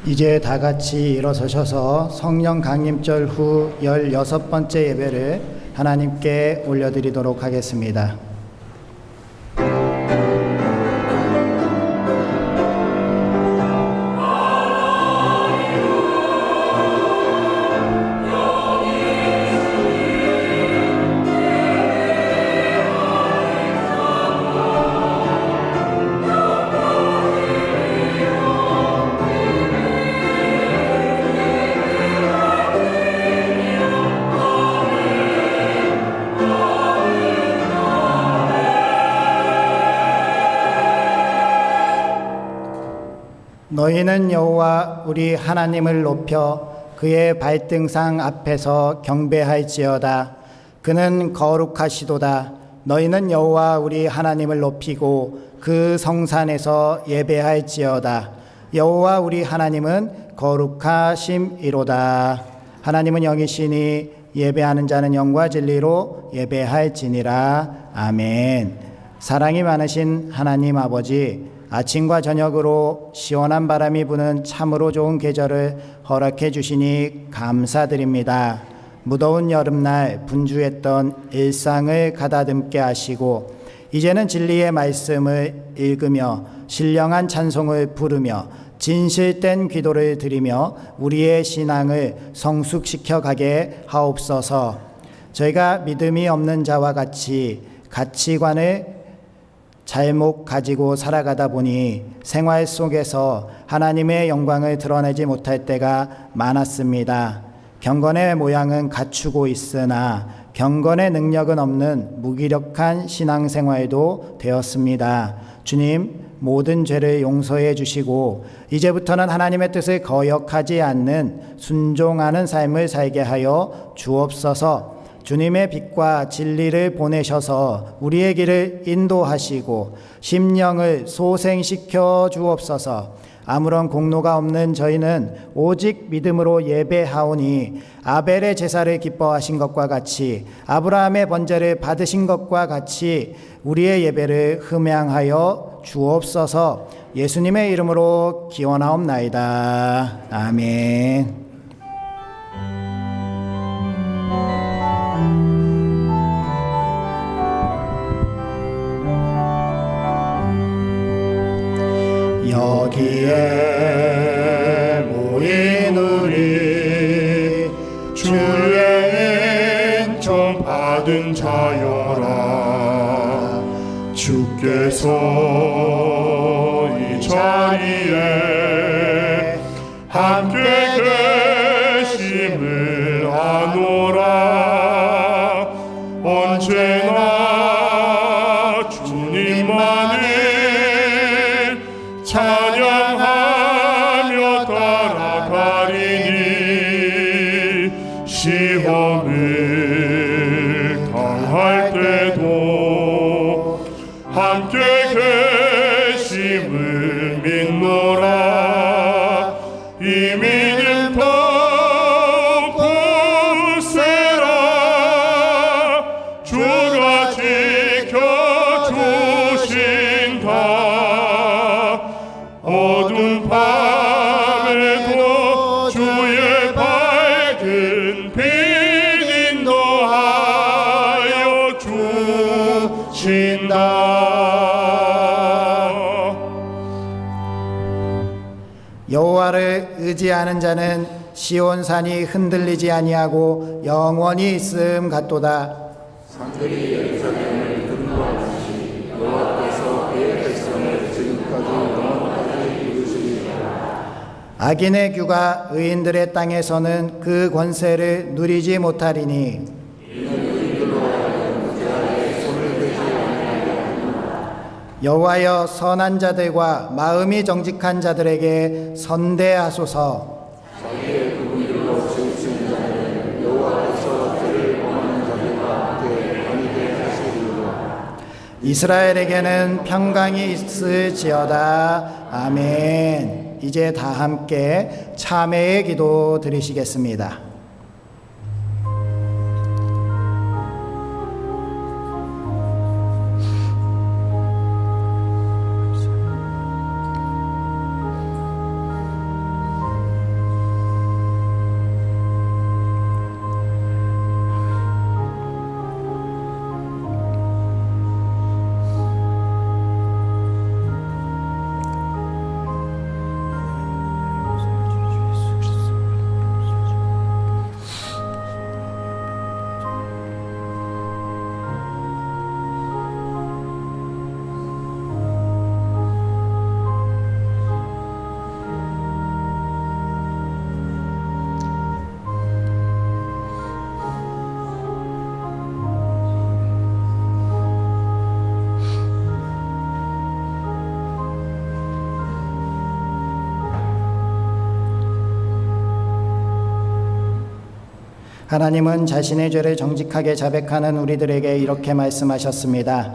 이제 다 같이 일어서셔서 성령 강림절 후 16번째 예배를 하나님께 올려드리도록 하겠습니다. 너희는 여호와 우리 하나님을 높여 그의 발등상 앞에서 경배할지어다. 그는 거룩하시도다. 너희는 여호와 우리 하나님을 높이고 그 성산에서 예배할지어다. 여호와 우리 하나님은 거룩하심이로다. 하나님은 영이시니 예배하는 자는 영과 진리로 예배할지니라. 아멘. 사랑이 많으신 하나님 아버지, 아침과 저녁으로 시원한 바람이 부는 참으로 좋은 계절을 허락해 주시니 감사드립니다. 무더운 여름날 분주했던 일상을 가다듬게 하시고 이제는 진리의 말씀을 읽으며 신령한 찬송을 부르며 진실된 기도를 드리며 우리의 신앙을 성숙시켜 가게 하옵소서. 저희가 믿음이 없는 자와 같이 가치관을 잘못 가지고 살아가다 보니 생활 속에서 하나님의 영광을 드러내지 못할 때가 많았습니다. 경건의 모양은 갖추고 있으나 경건의 능력은 없는 무기력한 신앙생활도 되었습니다. 주님, 모든 죄를 용서해 주시고 이제부터는 하나님의 뜻을 거역하지 않는 순종하는 삶을 살게 하여 주옵소서. 주님의 빛과 진리를 보내셔서 우리의 길을 인도하시고 심령을 소생시켜 주옵소서. 아무런 공로가 없는 저희는 오직 믿음으로 예배하오니 아벨의 제사를 기뻐하신 것과 같이 아브라함의 번제를 받으신 것과 같이 우리의 예배를 흠양하여 주옵소서. 예수님의 이름으로 기원하옵나이다. 아멘. 여기에 모인 우리 주의 은총 받은 자여라. 주께서 이 자리에 함께 계심을 아노라. 언제나 주님만을 찬양하며 따라가리니 시험을 당할 때도 함께 계심을 믿노라. 이 믿음 더욱 굳세라. 주가 지켜주신다. 어두운 밤에도 주의 밝은 빛 인도하여 주신다. 여호와를 의지하는 자는 시온산이 흔들리지 아니하고 영원히 있음 같도다. 산들이 예루살렘을 근거하듯이 여호와께서 그의 백성을 지금까지 영원까지 이루시리라. 악인의 규가 의인들의 땅에서는 그 권세를 누리지 못하리니 이는 의인들로 하여금 무죄하게 손을 대지 아니하게 하리라. 여호와여, 선한 자들과 마음이 정직한 자들에게 선대하소서. 자기의 그 일로 지으신 자는 여호와께서 죄를 범하는 자들과 함께 다니게 하시리라. 이스라엘에게는 평강이 있을지어다. 아멘. 이제 다 함께 참회의 기도 드리시겠습니다. 하나님은 자신의 죄를 정직하게 자백하는 우리들에게 이렇게 말씀하셨습니다.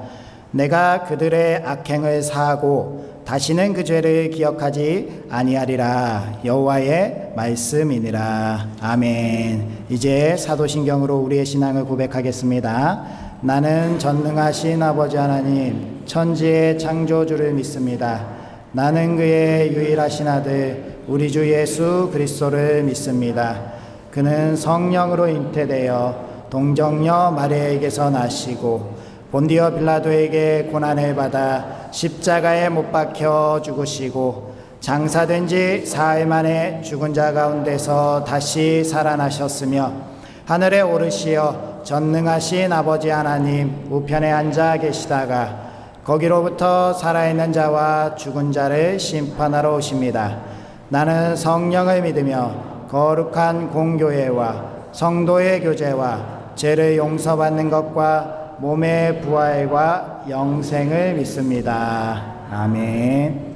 내가 그들의 악행을 사하고 다시는 그 죄를 기억하지 아니하리라. 여호와의 말씀이니라. 아멘. 이제 사도신경으로 우리의 신앙을 고백하겠습니다. 나는 전능하신 아버지 하나님, 천지의 창조주를 믿습니다. 나는 그의 유일하신 아들 우리 주 예수 그리스도를 믿습니다. 그는 성령으로 잉태되어 동정녀 마리아에게서 나시고 본디오 빌라도에게 고난을 받아 십자가에 못 박혀 죽으시고 장사된 지 사흘 만에 죽은 자 가운데서 다시 살아나셨으며 하늘에 오르시어 전능하신 아버지 하나님 우편에 앉아 계시다가 거기로부터 살아있는 자와 죽은 자를 심판하러 오십니다. 나는 성령을 믿으며 거룩한 공교회와 성도의 교제와 죄를 용서받는 것과 몸의 부활과 영생을 믿습니다. 아멘.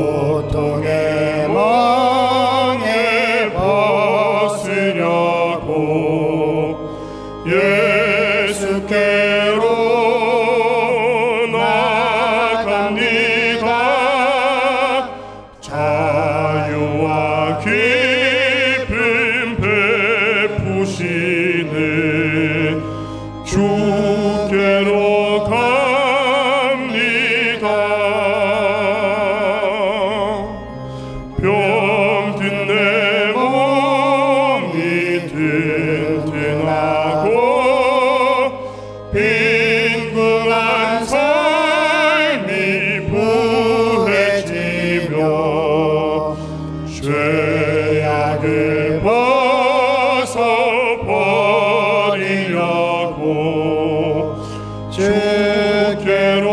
고통의 멍에 벗으려고 예수께로 나갑니다. 자유와 기쁨 베푸시는 주께로 갑니다. 병든 내 몸이 튼튼하고 빈궁한 삶이 부해지며 죄악을 벗어버리려고 주께로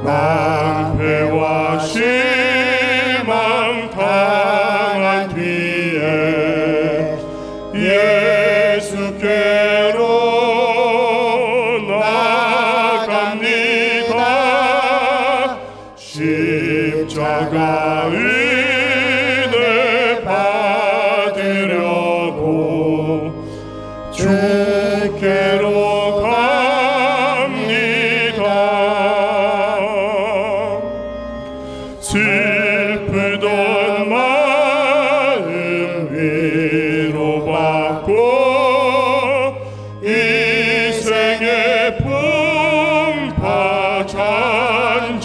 낭패와 실망 당한 뒤에 예수께로 나갑니다. 십자가 은혜 받으려고 주께로 슬프던 마음 위로받고 이 생의 풍파 찬양하며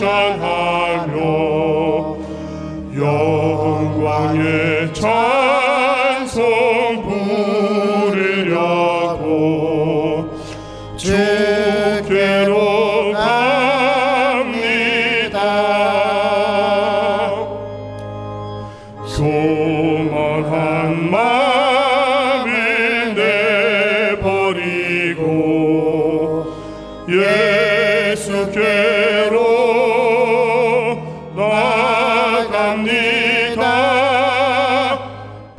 영광의 찬송 부르려고 주께로 교만한 마음을 내버리고 예수께로 나갑니다.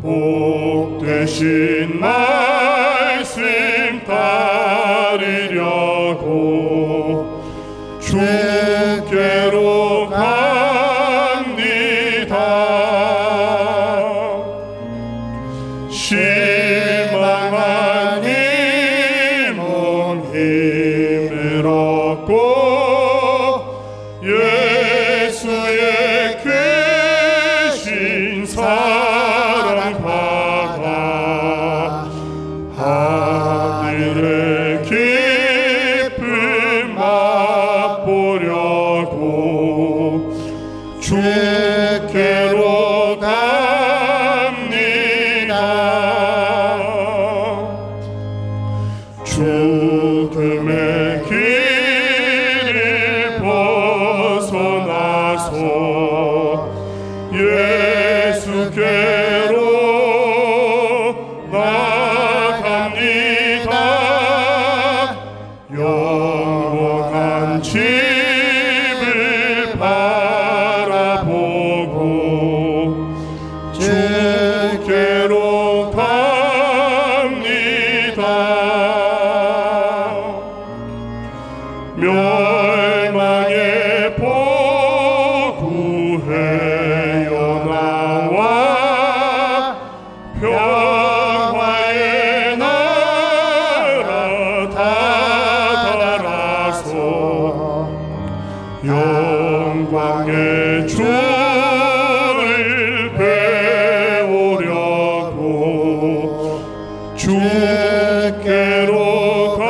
복되신 말씀 따르려고 주께로 실망한 이 몸 힘을 얻고 예수의 크신 사랑 받아 하늘의 기쁨 맛보려고 주께로 죽음의 길을 벗어나서 예수께로 나갑니다. 영원한 집을 바라보고 주께로 갑니다. 멸망의 포구해요 나와 평화의 나라 다가라서 영광의 주를 배우려고 주께로 갑니다.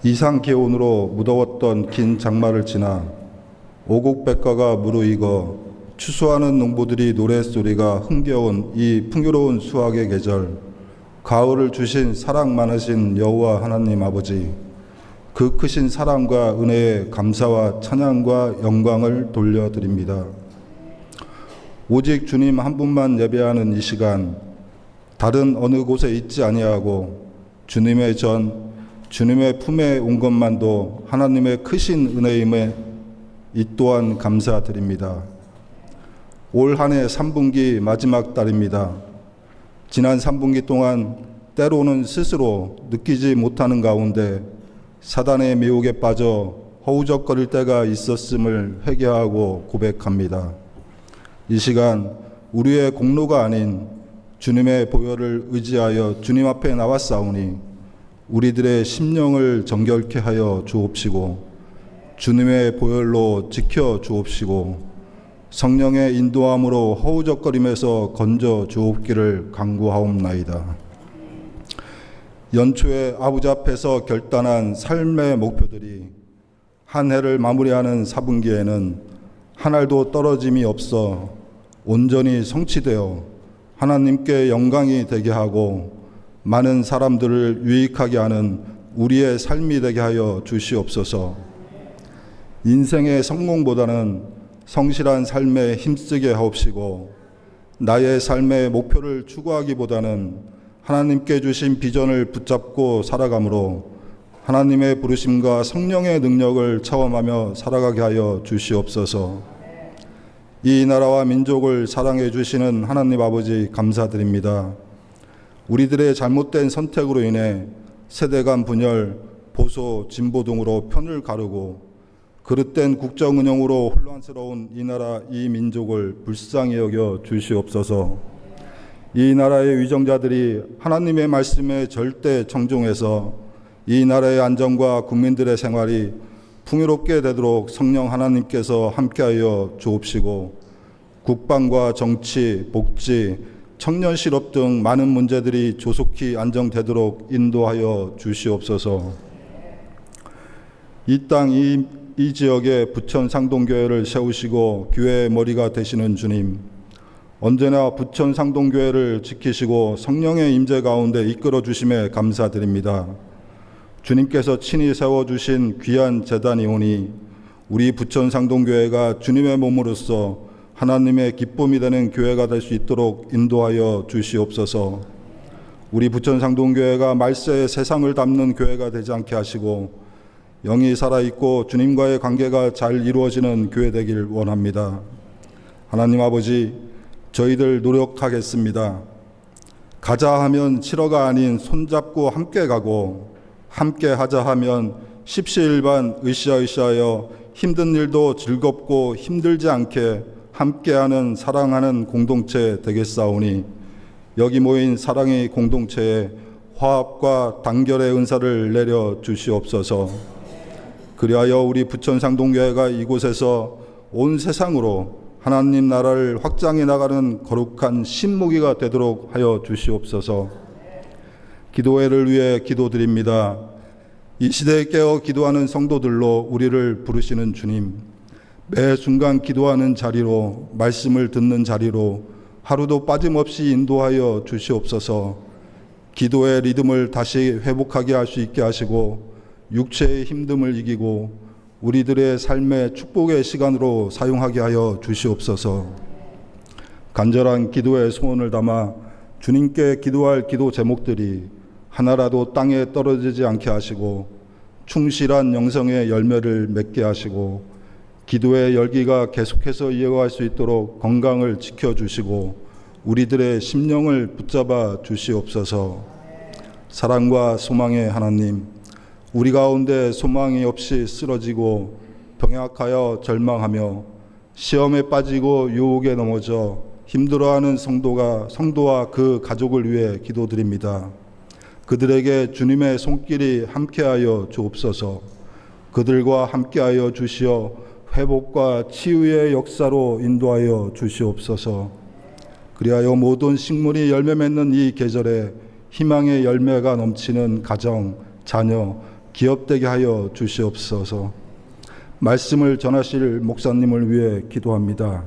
이상 기온으로 무더웠던 긴 장마를 지나 오곡백과가 무르익어 추수하는 농부들이 노랫소리가 흥겨운 이 풍요로운 수확의 계절, 가을을 주신 사랑 많으신 여호와 하나님 아버지, 그 크신 사랑과 은혜에 감사와 찬양과 영광을 돌려드립니다. 오직 주님 한 분만 예배하는 이 시간, 다른 어느 곳에 있지 아니하고 주님의 품에 온 것만도 하나님의 크신 은혜임에 이 또한 감사드립니다. 올 한 해 3분기 마지막 달입니다. 지난 3분기 동안 때로는 스스로 느끼지 못하는 가운데 사단의 미혹에 빠져 허우적거릴 때가 있었음을 회개하고 고백합니다. 이 시간 우리의 공로가 아닌 주님의 보혈을 의지하여 주님 앞에 나왔사오니 우리들의 심령을 정결케 하여 주옵시고 주님의 보혈로 지켜 주옵시고 성령의 인도함으로 허우적거림에서 건져 주옵기를 간구하옵나이다. 연초에 아버지 앞에서 결단한 삶의 목표들이 한 해를 마무리하는 4분기에는 한 알도 떨어짐이 없어 온전히 성취되어 하나님께 영광이 되게 하고 많은 사람들을 유익하게 하는 우리의 삶이 되게 하여 주시옵소서. 인생의 성공보다는 성실한 삶에 힘쓰게 하옵시고 나의 삶의 목표를 추구하기보다는 하나님께 주신 비전을 붙잡고 살아가므로 하나님의 부르심과 성령의 능력을 체험하며 살아가게 하여 주시옵소서. 이 나라와 민족을 사랑해 주시는 하나님 아버지 감사드립니다. 우리들의 잘못된 선택으로 인해 세대 간 분열, 보수, 진보 등으로 편을 가르고 그릇된 국정운영으로 혼란스러운 이 나라, 이 민족을 불쌍히 여겨 주시옵소서. 이 나라의 위정자들이 하나님의 말씀에 절대 청종해서 이 나라의 안정과 국민들의 생활이 풍요롭게 되도록 성령 하나님께서 함께하여 주옵시고 국방과 정치, 복지, 청년 실업 등 많은 문제들이 조속히 안정되도록 인도하여 주시옵소서. 이 땅, 이 지역에 부천 상동교회를 세우시고 교회의 머리가 되시는 주님, 언제나 부천 상동교회를 지키시고 성령의 임재 가운데 이끌어 주심에 감사드립니다. 주님께서 친히 세워주신 귀한 제단이오니 우리 부천 상동교회가 주님의 몸으로서 하나님의 기쁨이 되는 교회가 될 수 있도록 인도하여 주시옵소서. 우리 부천 상동교회가 말세의 세상을 담는 교회가 되지 않게 하시고 영이 살아있고 주님과의 관계가 잘 이루어지는 교회 되길 원합니다. 하나님 아버지, 저희들 노력하겠습니다. 가자 하면 싫어가 아닌 손잡고 함께 가고 함께 하자 하면 십시일반 으쌰으쌰하여 힘든 일도 즐겁고 힘들지 않게 함께하는 사랑하는 공동체 되겠사오니 여기 모인 사랑의 공동체에 화합과 단결의 은사를 내려 주시옵소서. 그리하여 우리 부천상동교회가 이곳에서 온 세상으로 하나님 나라를 확장해 나가는 거룩한 신무기가 되도록 하여 주시옵소서. 기도회를 위해 기도드립니다. 이 시대에 깨어 기도하는 성도들로 우리를 부르시는 주님, 매 순간 기도하는 자리로, 말씀을 듣는 자리로 하루도 빠짐없이 인도하여 주시옵소서. 기도의 리듬을 다시 회복하게 할 수 있게 하시고 육체의 힘듦을 이기고 우리들의 삶의 축복의 시간으로 사용하게 하여 주시옵소서. 간절한 기도의 소원을 담아 주님께 기도할 기도 제목들이 하나라도 땅에 떨어지지 않게 하시고 충실한 영성의 열매를 맺게 하시고 기도의 열기가 계속해서 이어갈 수 있도록 건강을 지켜주시고 우리들의 심령을 붙잡아 주시옵소서. 사랑과 소망의 하나님, 우리 가운데 소망이 없이 쓰러지고 병약하여 절망하며 시험에 빠지고 유혹에 넘어져 힘들어하는 성도와 그 가족을 위해 기도드립니다. 그들에게 주님의 손길이 함께하여 주옵소서. 그들과 함께하여 주시어 회복과 치유의 역사로 인도하여 주시옵소서. 그리하여 모든 식물이 열매 맺는 이 계절에 희망의 열매가 넘치는 가정, 자녀, 기업되게 하여 주시옵소서. 말씀을 전하실 목사님을 위해 기도합니다.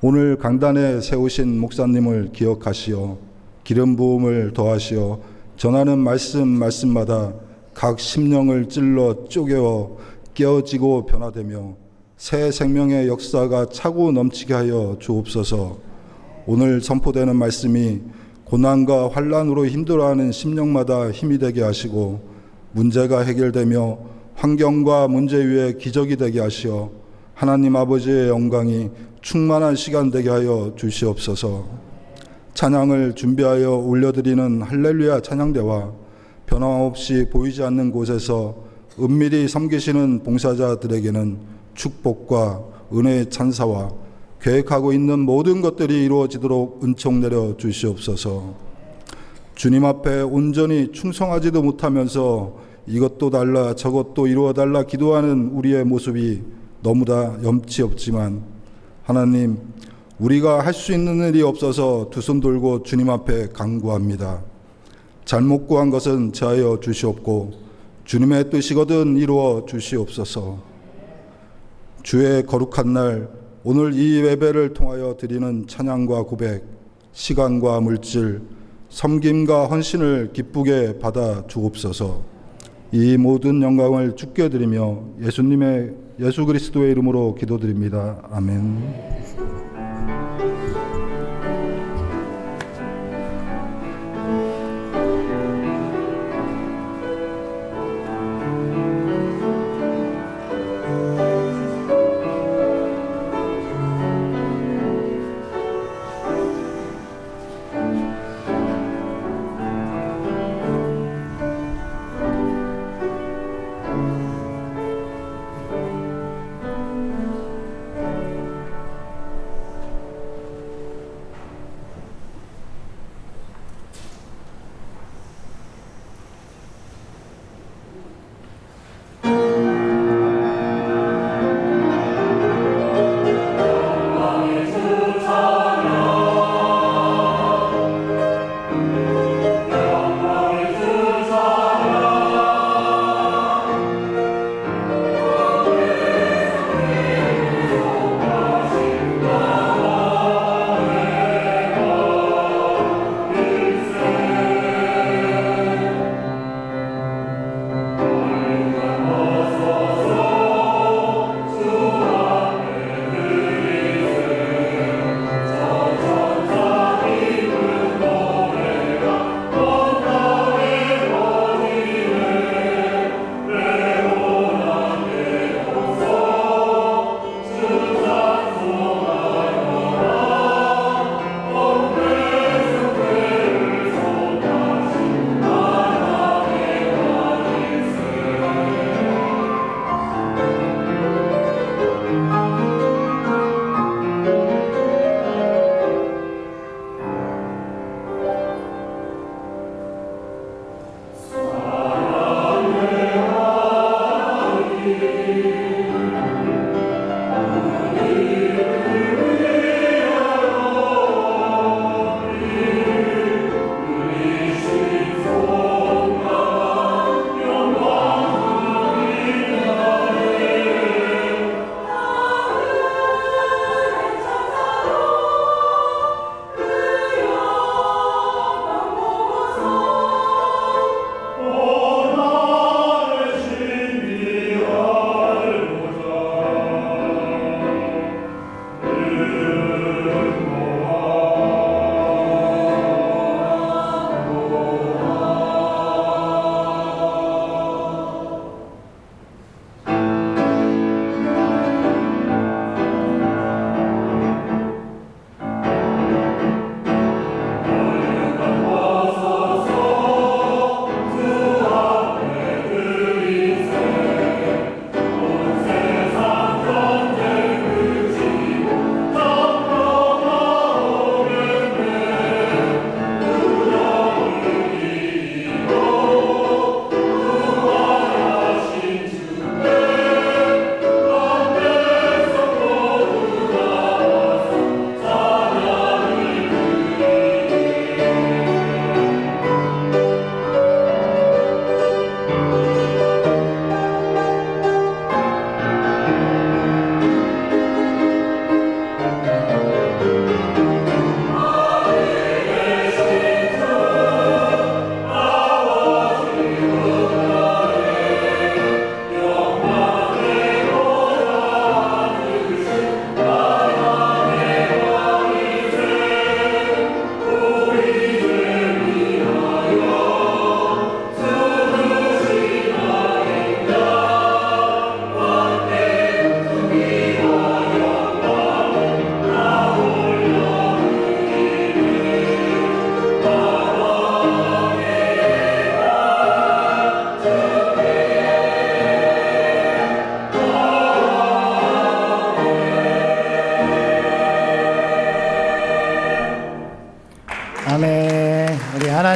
오늘 강단에 세우신 목사님을 기억하시어 기름 부음을 더하시어 전하는 말씀마다 각 심령을 찔러 쪼개어 깨어지고 변화되며 새 생명의 역사가 차고 넘치게 하여 주옵소서. 오늘 선포되는 말씀이 고난과 환난으로 힘들어하는 심령마다 힘이 되게 하시고 문제가 해결되며 환경과 문제 위에 기적이 되게 하시어 하나님 아버지의 영광이 충만한 시간 되게 하여 주시옵소서. 찬양을 준비하여 올려드리는 할렐루야 찬양대와 변함없이 보이지 않는 곳에서 은밀히 섬기시는 봉사자들에게는 축복과 은혜의 찬사와 계획하고 있는 모든 것들이 이루어지도록 은총 내려 주시옵소서. 주님 앞에 온전히 충성하지도 못하면서 이것도 달라 저것도 이루어 달라 기도하는 우리의 모습이 너무나 염치 없지만 하나님, 우리가 할 수 있는 일이 없어서 두 손 들고 주님 앞에 간구합니다. 잘못 구한 것은 제하여 주시옵고 주님의 뜻이거든 이루어 주시옵소서. 주의 거룩한 날 오늘 이 예배를 통하여 드리는 찬양과 고백, 시간과 물질, 섬김과 헌신을 기쁘게 받아 주옵소서. 이 모든 영광을 주께 드리며 예수 그리스도의 이름으로 기도드립니다. 아멘.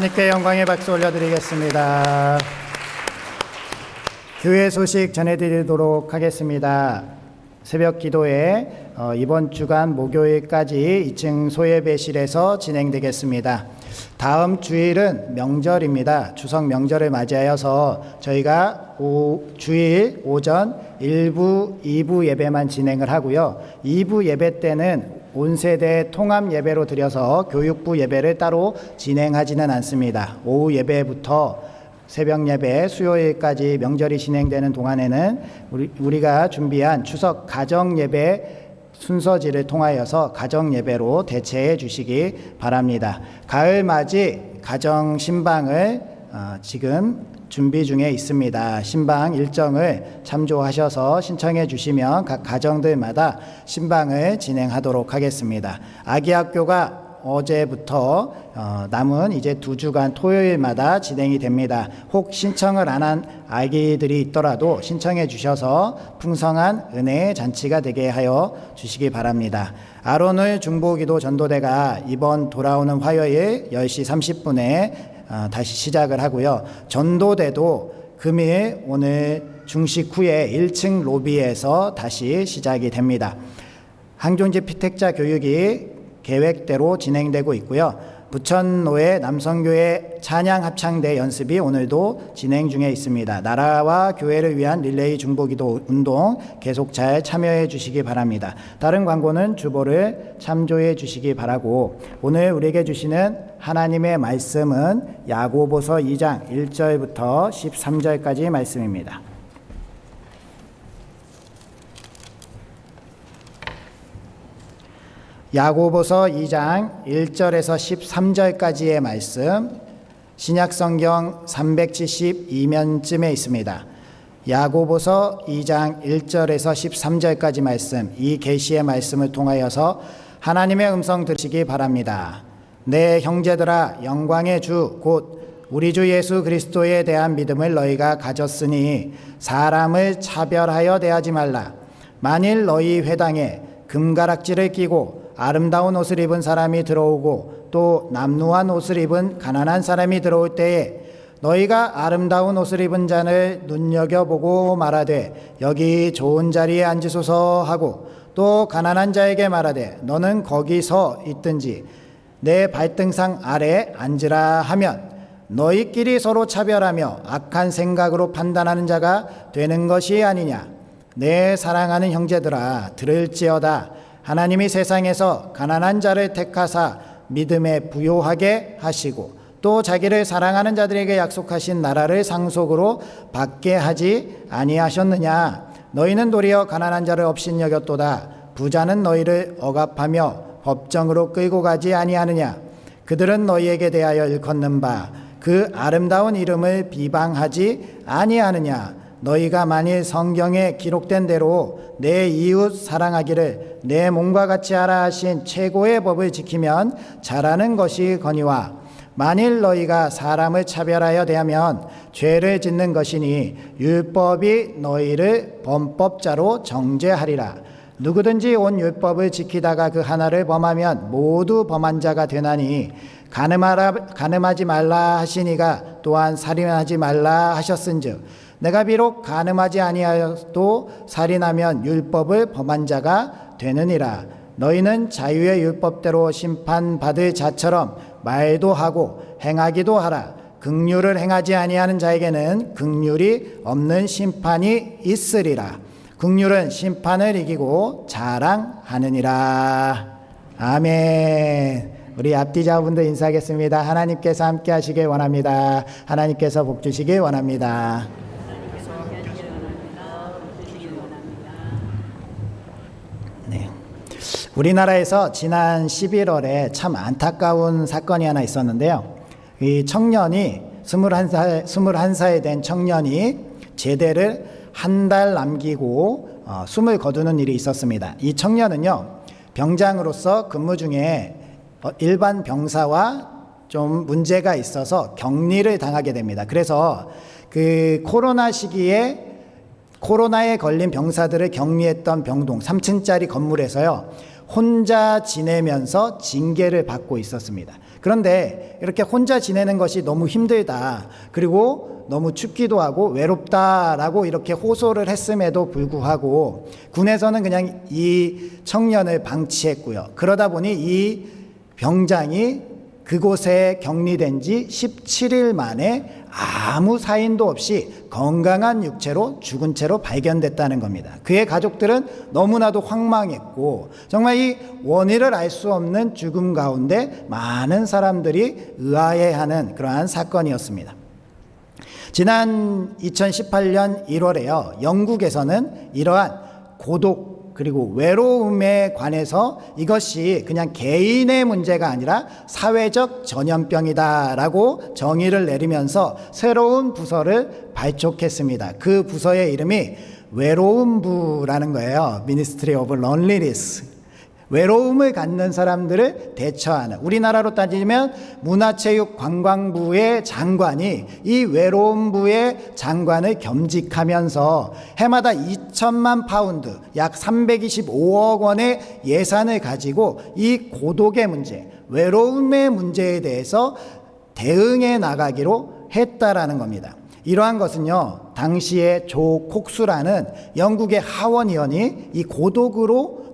하나님께 영광의 박수 올려드리겠습니다. 교회 소식 전해드리도록 하겠습니다. 새벽 기도회 이번 주간 목요일까지 2층 소예배실에서 진행되겠습니다. 다음 주일은 명절입니다. 추석 명절을 맞이하여서 저희가 주일 오전 1부, 2부 예배만 진행을 하고요. 2부 예배 때는 온 세대 통합 예배로 드려서 교육부 예배를 따로 진행하지는 않습니다. 오후 예배부터 새벽 예배, 수요일까지 명절이 진행되는 동안에는 우리가 준비한 추석 가정 예배 순서지를 통하여서 가정 예배로 대체해 주시기 바랍니다. 가을 맞이 가정 신방을 지금 준비 중에 있습니다. 신방 일정을 참조하셔서 신청해 주시면 각 가정들마다 신방을 진행하도록 하겠습니다. 아기학교가 어제부터 남은 이제 2주간 토요일마다 진행이 됩니다. 혹 신청을 안 한 아기들이 있더라도 신청해 주셔서 풍성한 은혜의 잔치가 되게 하여 주시기 바랍니다. 아론의 중보기도 전도대가 이번 돌아오는 화요일 10시 30분에 다시 시작을 하고요. 전도대도 금일 오늘 중식 후에 1층 로비에서 다시 시작이 됩니다. 항존지 피택자 교육이 계획대로 진행되고 있고요. 부천노회 남성교회 찬양 합창대 연습이 오늘도 진행 중에 있습니다. 나라와 교회를 위한 릴레이 중보기도 운동 계속 잘 참여해 주시기 바랍니다. 다른 광고는 주보를 참조해 주시기 바라고, 오늘 우리에게 주시는 하나님의 말씀은 야고보서 2장 1절부터 13절까지 말씀입니다. 야고보서 2장 1절에서 13절까지의 말씀, 신약성경 372면쯤에 있습니다. 야고보서 2장 1절에서 13절까지 말씀, 이 계시의 말씀을 통하여서 하나님의 음성 들으시기 바랍니다. 내 형제들아, 영광의 주 곧 우리 주 예수 그리스도에 대한 믿음을 너희가 가졌으니 사람을 차별하여 대하지 말라. 만일 너희 회당에 금가락지를 끼고 아름다운 옷을 입은 사람이 들어오고 또 남루한 옷을 입은 가난한 사람이 들어올 때에 너희가 아름다운 옷을 입은 자를 눈여겨보고 말하되 여기 좋은 자리에 앉으소서 하고, 또 가난한 자에게 말하되 너는 거기 서 있든지 내 발등상 아래 앉으라 하면 너희끼리 서로 차별하며 악한 생각으로 판단하는 자가 되는 것이 아니냐. 내 사랑하는 형제들아, 들을지어다. 하나님이 세상에서 가난한 자를 택하사 믿음에 부요하게 하시고 또 자기를 사랑하는 자들에게 약속하신 나라를 상속으로 받게 하지 아니하셨느냐. 너희는 도리어 가난한 자를 업신여겼도다. 부자는 너희를 억압하며 법정으로 끌고 가지 아니하느냐. 그들은 너희에게 대하여 일컫는 바 그 아름다운 이름을 비방하지 아니하느냐. 너희가 만일 성경에 기록된 대로 내 이웃 사랑하기를 내 몸과 같이 하라 하신 최고의 법을 지키면 잘하는 것이 거니와, 만일 너희가 사람을 차별하여 대하면 죄를 짓는 것이니 율법이 너희를 범법자로 정죄하리라. 누구든지 온 율법을 지키다가 그 하나를 범하면 모두 범한 자가 되나니, 간음하지 말라 하시니가 또한 살인하지 말라 하셨은즉 내가 비록 간음하지 아니하여도 살인하면 율법을 범한 자가 되느니라. 너희는 자유의 율법대로 심판받을 자처럼 말도 하고 행하기도 하라. 긍휼을 행하지 아니하는 자에게는 긍휼이 없는 심판이 있으리라. 긍휼은 심판을 이기고 자랑하느니라. 아멘. 우리 앞뒤자분들 인사하겠습니다. 하나님께서 함께 하시길 원합니다. 하나님께서 복 주시길 원합니다. 네. 우리나라에서 지난 11월에 참 안타까운 사건이 하나 있었는데요. 이 청년이 21살 된 청년이 제대를 한 달 남기고 숨을 거두는 일이 있었습니다. 이 청년은요, 병장으로서 근무 중에 일반 병사와 좀 문제가 있어서 격리를 당하게 됩니다. 그래서 그 코로나 시기에 코로나에 걸린 병사들을 격리했던 병동 3층짜리 건물에서요 혼자 지내면서 징계를 받고 있었습니다. 그런데 이렇게 혼자 지내는 것이 너무 힘들다. 그리고 너무 춥기도 하고 외롭다라고 이렇게 호소를 했음에도 불구하고 군에서는 그냥 이 청년을 방치했고요. 그러다 보니 이 병장이 그곳에 격리된 지 17일 만에 아무 사인도 없이 건강한 육체로 죽은 채로 발견됐다는 겁니다. 그의 가족들은 너무나도 황망했고 정말 이 원인을 알 수 없는 죽음 가운데 많은 사람들이 의아해하는 그러한 사건이었습니다. 지난 2018년 1월에요. 영국에서는 이러한 고독 그리고 외로움에 관해서 이것이 그냥 개인의 문제가 아니라 사회적 전염병이다라고 정의를 내리면서 새로운 부서를 발족했습니다. 그 부서의 이름이 외로움부라는 거예요. Ministry of Loneliness. 외로움을 갖는 사람들을 대처하는, 우리나라로 따지면 문화체육관광부의 장관이 이 외로움부의 장관을 겸직하면서 해마다 2천만 파운드, 약 325억 원의 예산을 가지고 이 고독의 문제, 외로움의 문제에 대해서 대응해 나가기로 했다라는 겁니다. 이러한 것은요, 당시에 조 콕스라는 영국의 하원의원이 이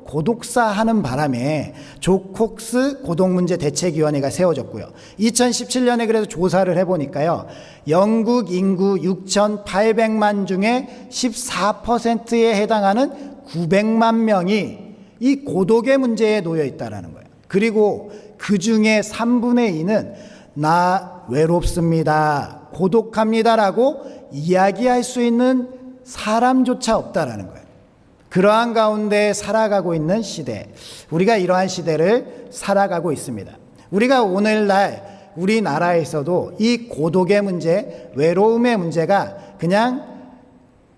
고독사하는 바람에 조 콕스 고독문제대책위원회가 세워졌고요. 2017년에 그래서 조사를 해보니까요, 영국 인구 6,800만 중에 14%에 해당하는 900만 명이 이 고독의 문제에 놓여 있다는 거예요. 그리고 그 중에 3분의 2는 나 외롭습니다, 고독합니다라고 이야기할 수 있는 사람조차 없다라는 거예요. 그러한 가운데 살아가고 있는 시대, 우리가 이러한 시대를 살아가고 있습니다. 우리가 오늘날 우리나라에서도 이 고독의 문제, 외로움의 문제가 그냥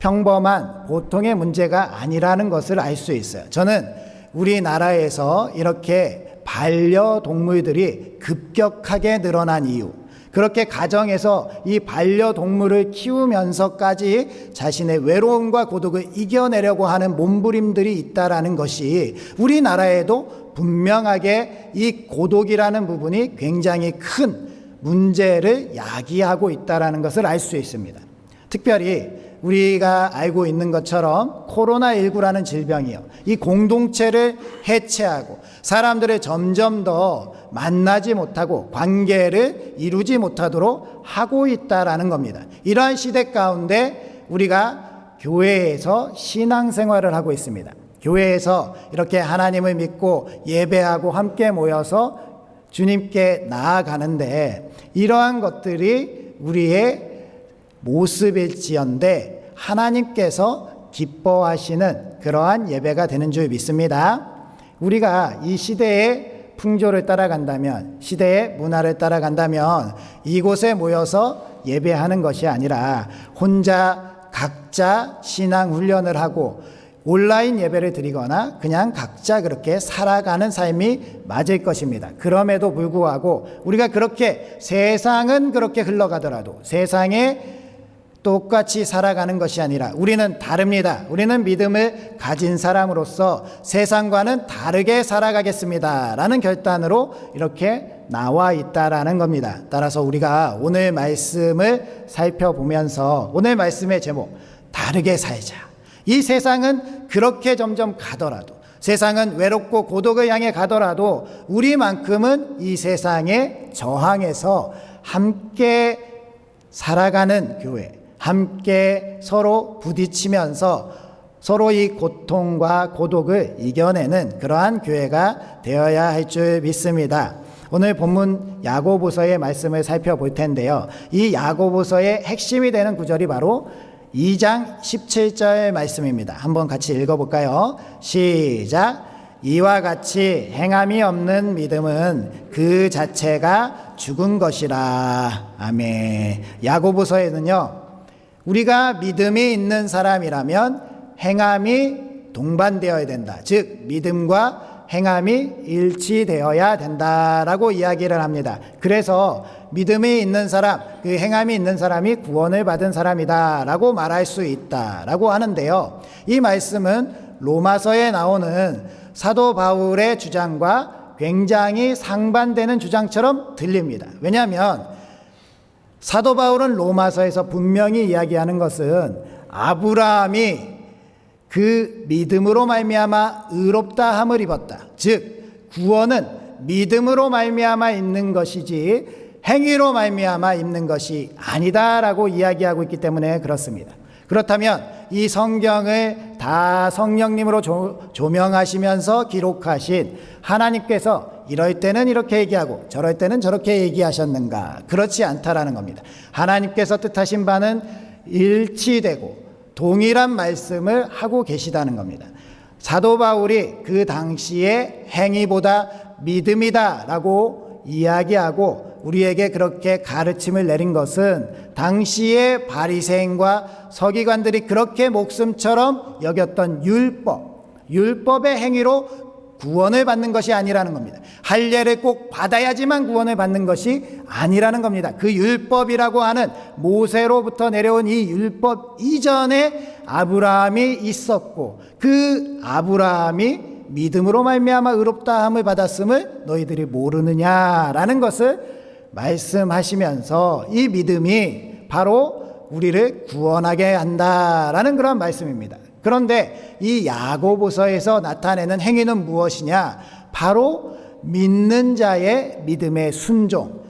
평범한 보통의 문제가 아니라는 것을 알 수 있어요. 저는 우리나라에서 이렇게 반려동물들이 급격하게 늘어난 이유, 그렇게 가정에서 이 반려동물을 키우면서까지 자신의 외로움과 고독을 이겨내려고 하는 몸부림들이 있다라는 것이 우리나라에도 분명하게 이 고독이라는 부분이 굉장히 큰 문제를 야기하고 있다라는 것을 알 수 있습니다. 특별히 우리가 알고 있는 것처럼 코로나19라는 질병이요, 이 공동체를 해체하고 사람들을 점점 더 만나지 못하고 관계를 이루지 못하도록 하고 있다라는 겁니다. 이러한 시대 가운데 우리가 교회에서 신앙생활을 하고 있습니다. 교회에서 이렇게 하나님을 믿고 예배하고 함께 모여서 주님께 나아가는데, 이러한 것들이 우리의 모습일지언데 하나님께서 기뻐하시는 그러한 예배가 되는 줄 믿습니다. 우리가 이 시대의 풍조를 따라간다면, 시대의 문화를 따라간다면 이곳에 모여서 예배하는 것이 아니라 혼자 각자 신앙 훈련을 하고 온라인 예배를 드리거나 그냥 각자 그렇게 살아가는 삶이 맞을 것입니다. 그럼에도 불구하고 우리가 그렇게 세상은 그렇게 흘러가더라도 세상에 똑같이 살아가는 것이 아니라 우리는 다릅니다. 우리는 믿음을 가진 사람으로서 세상과는 다르게 살아가겠습니다 라는 결단으로 이렇게 나와 있다라는 겁니다. 따라서 우리가 오늘 말씀을 살펴보면서 오늘 말씀의 제목, 다르게 살자. 이 세상은 그렇게 점점 가더라도, 세상은 외롭고 고독을 향해 가더라도 우리만큼은 이 세상에 저항해서 함께 살아가는 교회, 함께 서로 부딪히면서 서로 이 고통과 고독을 이겨내는 그러한 교회가 되어야 할 줄 믿습니다. 오늘 본문 야고보서의 말씀을 살펴볼 텐데요, 이 야고보서의 핵심이 되는 구절이 바로 2장 17절 말씀입니다. 한번 같이 읽어볼까요? 시작. 이와 같이 행함이 없는 믿음은 그 자체가 죽은 것이라. 아멘. 야고보서에는요, 우리가 믿음이 있는 사람이라면 행함이 동반되어야 된다. 즉 믿음과 행함이 일치되어야 된다라고 이야기를 합니다. 그래서 믿음이 있는 사람, 그 행함이 있는 사람이 구원을 받은 사람이다라고 말할 수 있다라고 하는데요, 이 말씀은 로마서에 나오는 사도 바울의 주장과 굉장히 상반되는 주장처럼 들립니다. 왜냐하면 사도 바울은 로마서에서 분명히 이야기하는 것은 아브라함이 그 믿음으로 말미암아 의롭다함을 입었다. 즉 구원은 믿음으로 말미암아 있는 것이지 행위로 말미암아 있는 것이 아니다라고 이야기하고 있기 때문에 그렇습니다. 그렇다면 이 성경을 다 성령님으로 조명하시면서 기록하신 하나님께서 이럴 때는 이렇게 얘기하고 저럴 때는 저렇게 얘기하셨는가? 그렇지 않다라는 겁니다. 하나님께서 뜻하신 바는 일치되고 동일한 말씀을 하고 계시다는 겁니다. 사도 바울이 그 당시에 행위보다 믿음이다라고 이야기하고 우리에게 그렇게 가르침을 내린 것은 당시의 바리새인과 서기관들이 그렇게 목숨처럼 여겼던 율법의 행위로 구원을 받는 것이 아니라는 겁니다. 할례를 꼭 받아야지만 구원을 받는 것이 아니라는 겁니다. 그 율법이라고 하는 모세로부터 내려온 이 율법 이전에 아브라함이 있었고 그 아브라함이 믿음으로 말미암아 의롭다함을 받았음을 너희들이 모르느냐라는 것을 말씀하시면서 이 믿음이 바로 우리를 구원하게 한다라는 그런 말씀입니다. 그런데 이 야고보서에서 나타내는 행위는 무엇이냐? 바로 믿는 자의 믿음의 순종,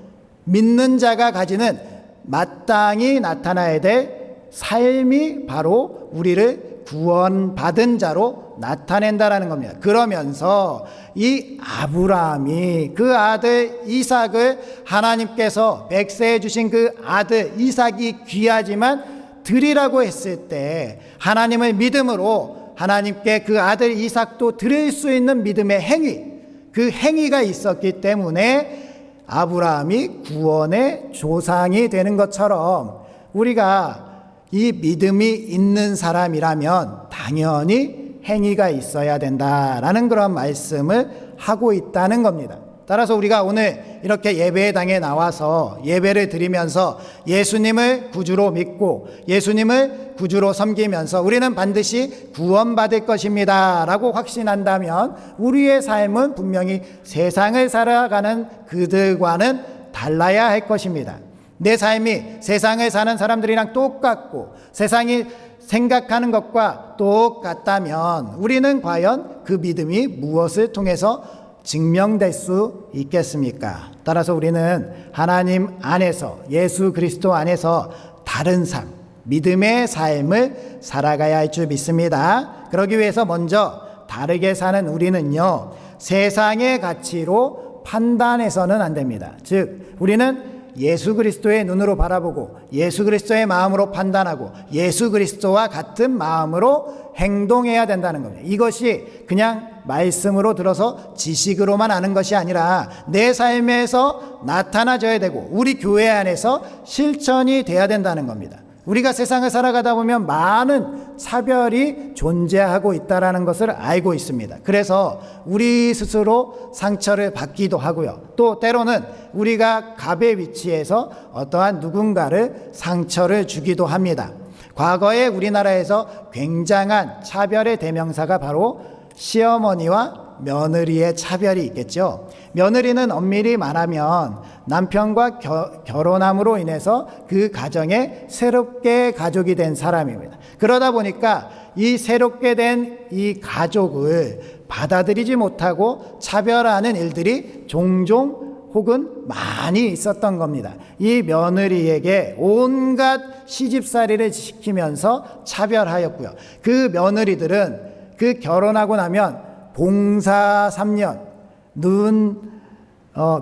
믿는 자가 가지는 마땅히 나타나야 될 삶이 바로 우리를 구원받은 자로 나타낸다라는 겁니다. 그러면서 이 아브라함이 그 아들 이삭을 하나님께서 백세해 주신 그 아들 이삭이 귀하지만 드리라고 했을 때 하나님을 믿음으로 하나님께 그 아들 이삭도 드릴 수 있는 믿음의 행위, 그 행위가 있었기 때문에 아브라함이 구원의 조상이 되는 것처럼 우리가 이 믿음이 있는 사람이라면 당연히 행위가 있어야 된다라는 그런 말씀을 하고 있다는 겁니다. 따라서 우리가 오늘 이렇게 예배당에 나와서 예배를 드리면서 예수님을 구주로 믿고 예수님을 구주로 섬기면서 우리는 반드시 구원받을 것입니다 라고 확신한다면 우리의 삶은 분명히 세상을 살아가는 그들과는 달라야 할 것입니다. 내 삶이 세상을 사는 사람들이랑 똑같고 세상이 생각하는 것과 똑같다면 우리는 과연 그 믿음이 무엇을 통해서 증명될 수 있겠습니까? 따라서 우리는 하나님 안에서 예수 그리스도 안에서 다른 삶, 믿음의 삶을 살아가야 할 줄 믿습니다. 그러기 위해서 먼저 다르게 사는 우리는요, 세상의 가치로 판단해서는 안 됩니다. 즉 우리는 예수 그리스도의 눈으로 바라보고 예수 그리스도의 마음으로 판단하고 예수 그리스도와 같은 마음으로 행동해야 된다는 겁니다. 이것이 그냥 말씀으로 들어서 지식으로만 아는 것이 아니라 내 삶에서 나타나져야 되고 우리 교회 안에서 실천이 돼야 된다는 겁니다. 우리가 세상을 살아가다 보면 많은 차별이 존재하고 있다는 것을 알고 있습니다. 그래서 우리 스스로 상처를 받기도 하고요. 또 때로는 우리가 갑의 위치에서 어떠한 누군가를 상처를 주기도 합니다. 과거에 우리나라에서 굉장한 차별의 대명사가 바로 시어머니와 며느리의 차별이 있겠죠. 며느리는 엄밀히 말하면 남편과 결혼함으로 인해서 그 가정에 새롭게 가족이 된 사람입니다. 그러다 보니까 이 새롭게 된 이 가족을 받아들이지 못하고 차별하는 일들이 종종 혹은 많이 있었던 겁니다. 이 며느리에게 온갖 시집살이를 시키면서 차별하였고요. 그 며느리들은 그 결혼하고 나면 봉사 3년,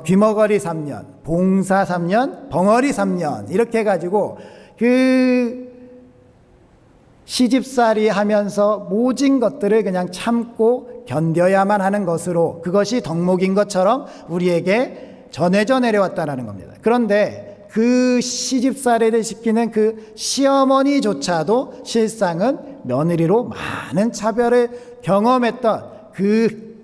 귀머거리 3년, 봉사 3년, 벙어리 3년 이렇게 해가지고 그 시집살이 하면서 모진 것들을 그냥 참고 견뎌야만 하는 것으로 그것이 덕목인 것처럼 우리에게 전해져 내려왔다는 겁니다. 그런데 그 시집살이를 시키는 그 시어머니조차도 실상은 며느리로 많은 차별을 경험했던 그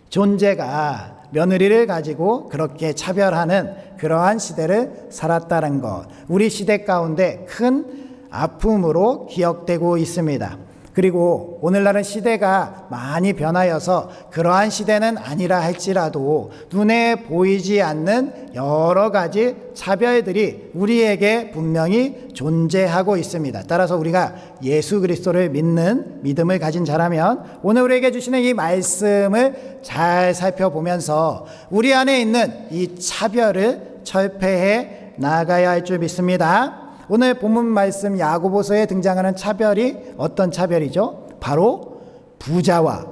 존재가 며느리를 가지고 그렇게 차별하는 그러한 시대를 살았다는 것, 우리 시대 가운데 큰 아픔으로 기억되고 있습니다. 그리고 오늘날은 시대가 많이 변하여서 그러한 시대는 아니라 할지라도 눈에 보이지 않는 여러 가지 차별들이 우리에게 분명히 존재하고 있습니다. 따라서 우리가 예수 그리스도를 믿는 믿음을 가진 자라면 오늘 우리에게 주시는 이 말씀을 잘 살펴보면서 우리 안에 있는 이 차별을 철폐해 나가야 할 줄 믿습니다. 오늘 본문 말씀 야고보서에 등장하는 차별이 어떤 차별이죠? 바로 부자와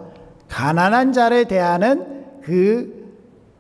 가난한 자를 대하는 그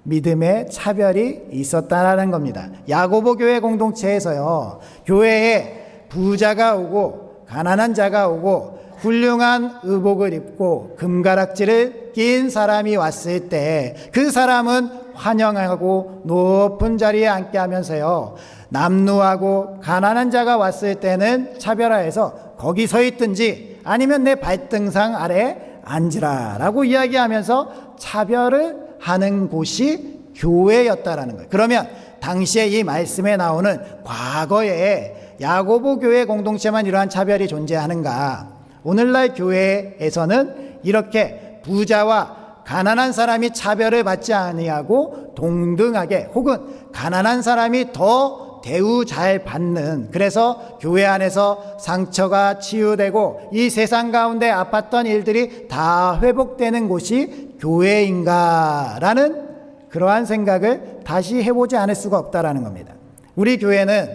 믿음의 차별이 있었다라는 겁니다. 야고보 교회 공동체에서요, 교회에 부자가 오고 가난한 자가 오고 훌륭한 의복을 입고 금가락지를 낀 사람이 왔을 때 그 사람은 환영하고 높은 자리에 앉게 하면서요, 남루하고 가난한 자가 왔을 때는 차별화해서 거기 서 있든지 아니면 내 발등상 아래 앉으라 라고 이야기하면서 차별을 하는 곳이 교회였다라는 거예요. 그러면 당시에 이 말씀에 나오는 과거에 야고보 교회 공동체만 이러한 차별이 존재하는가? 오늘날 교회에서는 이렇게 부자와 가난한 사람이 차별을 받지 아니하고 동등하게, 혹은 가난한 사람이 더 대우 잘 받는, 그래서 교회 안에서 상처가 치유되고 이 세상 가운데 아팠던 일들이 다 회복되는 곳이 교회인가라는 그러한 생각을 다시 해보지 않을 수가 없다라는 겁니다. 우리 교회는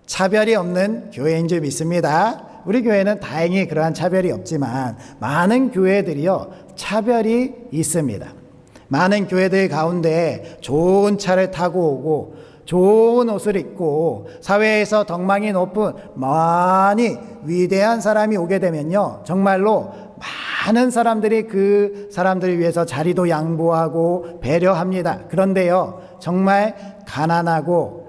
차별이 없는 교회인 줄 믿습니다. 우리 교회는 다행히 그러한 차별이 없지만 많은 교회들이요, 차별이 있습니다. 많은 교회들 가운데 좋은 차를 타고 오고 좋은 옷을 입고 사회에서 덕망이 높은 많이 위대한 사람이 오게 되면요, 정말로 많은 사람들이 그 사람들을 위해서 자리도 양보하고 배려합니다. 그런데요, 정말 가난하고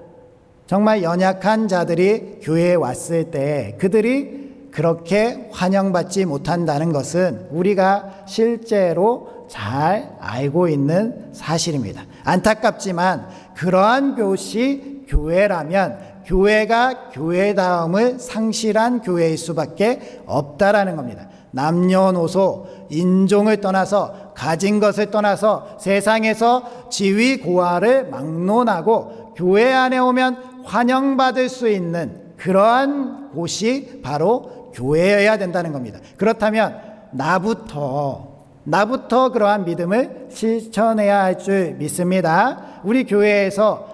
정말 연약한 자들이 교회에 왔을 때 그들이 그렇게 환영받지 못한다는 것은 우리가 실제로 잘 알고 있는 사실입니다. 안타깝지만 그러한 곳이 교회라면 교회가 교회다움을 상실한 교회일 수밖에 없다라는 겁니다. 남녀노소, 인종을 떠나서, 가진 것을 떠나서 세상에서 지위 고하를 막론하고 교회 안에 오면 환영받을 수 있는 그러한 곳이 바로 교회여야 된다는 겁니다. 그렇다면 나부터 그러한 믿음을 실천해야 할 줄 믿습니다. 우리 교회에서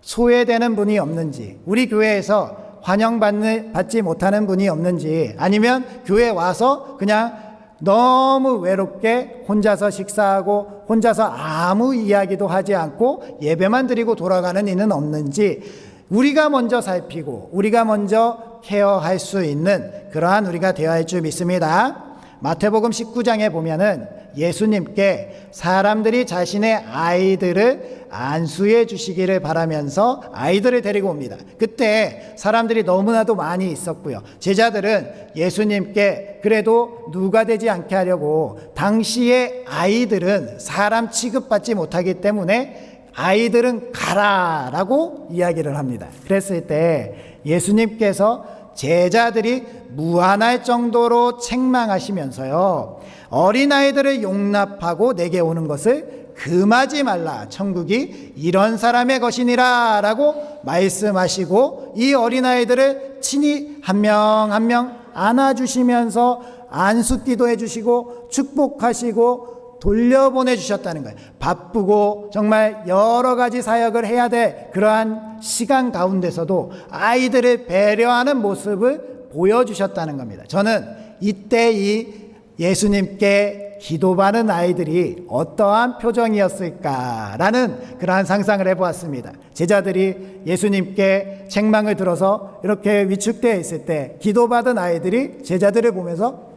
소외되는 분이 없는지, 우리 교회에서 환영받지 못하는 분이 없는지, 아니면 교회에 와서 그냥 너무 외롭게 혼자서 식사하고 혼자서 아무 이야기도 하지 않고 예배만 드리고 돌아가는 이는 없는지 우리가 먼저 살피고 우리가 먼저 케어할 수 있는 그러한 우리가 되어야 할 줄 믿습니다. 마태복음 19장에 보면은 예수님께 사람들이 자신의 아이들을 안수해 주시기를 바라면서 아이들을 데리고 옵니다. 그때 사람들이 너무나도 많이 있었고요. 제자들은 예수님께 그래도 누가 되지 않게 하려고, 당시의 아이들은 사람 취급받지 못하기 때문에 아이들은 가라라고 이야기를 합니다. 그랬을 때 예수님께서 제자들이 무한할 정도로 책망하시면서요, 어린아이들을 용납하고 내게 오는 것을 금하지 말라, 천국이 이런 사람의 것이니라 라고 말씀하시고 이 어린아이들을 친히 한 명 한 명 안아주시면서 안수기도 해주시고 축복하시고 돌려보내 주셨다는 거예요. 바쁘고 정말 여러 가지 사역을 해야 될 그러한 시간 가운데서도 아이들을 배려하는 모습을 보여주셨다는 겁니다. 저는 이때 이 예수님께 기도받는 아이들이 어떠한 표정이었을까라는 그러한 상상을 해보았습니다. 제자들이 예수님께 책망을 들어서 이렇게 위축되어 있을 때 기도받은 아이들이 제자들을 보면서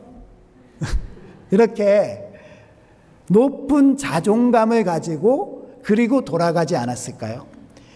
이렇게 높은 자존감을 가지고 그리고 돌아가지 않았을까요?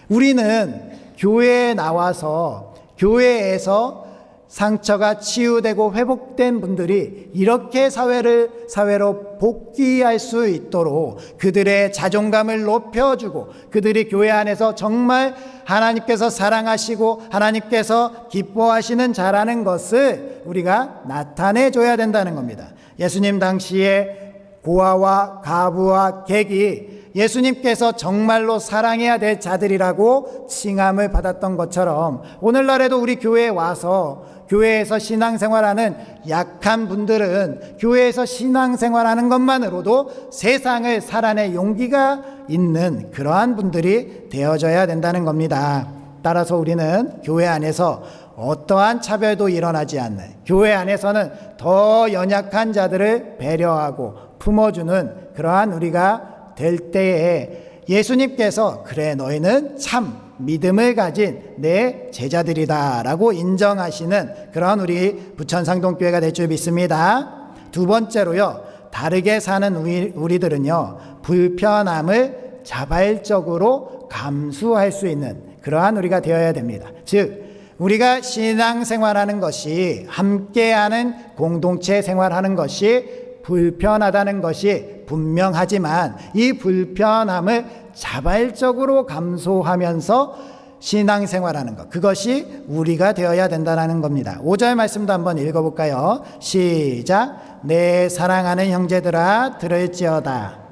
우리는 교회에 나와서 교회에서 상처가 치유되고 회복된 분들이 이렇게 사회로 복귀할 수 있도록 그들의 자존감을 높여주고 그들이 교회 안에서 정말 하나님께서 사랑하시고 하나님께서 기뻐하시는 자라는 것을 우리가 나타내줘야 된다는 겁니다. 예수님 당시에 고아와 가부와 객이 예수님께서 정말로 사랑해야 될 자들이라고 칭함을 받았던 것처럼 오늘날에도 우리 교회에 와서 교회에서 신앙생활하는 약한 분들은 교회에서 신앙생활하는 것만으로도 세상을 살아낼 용기가 있는 그러한 분들이 되어져야 된다는 겁니다. 따라서 우리는 교회 안에서 어떠한 차별도 일어나지 않는, 교회 안에서는 더 연약한 자들을 배려하고 품어주는 그러한 우리가 될 때에 예수님께서 그래 너희는 참 믿음을 가진 내 제자들이다 라고 인정하시는 그런 우리 부천상동교회가 될 줄 믿습니다. 두 번째로요, 다르게 사는 우리들은요 불편함을 자발적으로 감수할 수 있는 그러한 우리가 되어야 됩니다. 즉 우리가 신앙생활하는 것이 함께하는 공동체 생활하는 것이 불편하다는 것이 분명하지만 이 불편함을 자발적으로 감수하면서 신앙생활하는 것, 그것이 우리가 되어야 된다는 겁니다. 5절 말씀도 한번 읽어볼까요? 시작. 내 사랑하는 형제들아 들을지어다.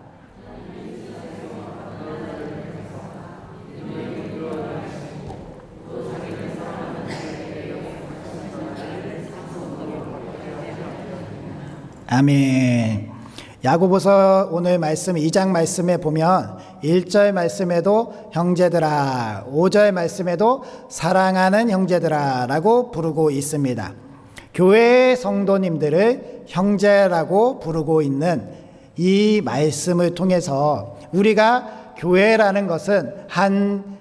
아멘. 야고보서 오늘 말씀 2장 말씀에 보면 1절 말씀에도 형제들아, 5절 말씀에도 사랑하는 형제들아 라고 부르고 있습니다. 교회의 성도님들을 형제라고 부르고 있는 이 말씀을 통해서 우리가 교회라는 것은 한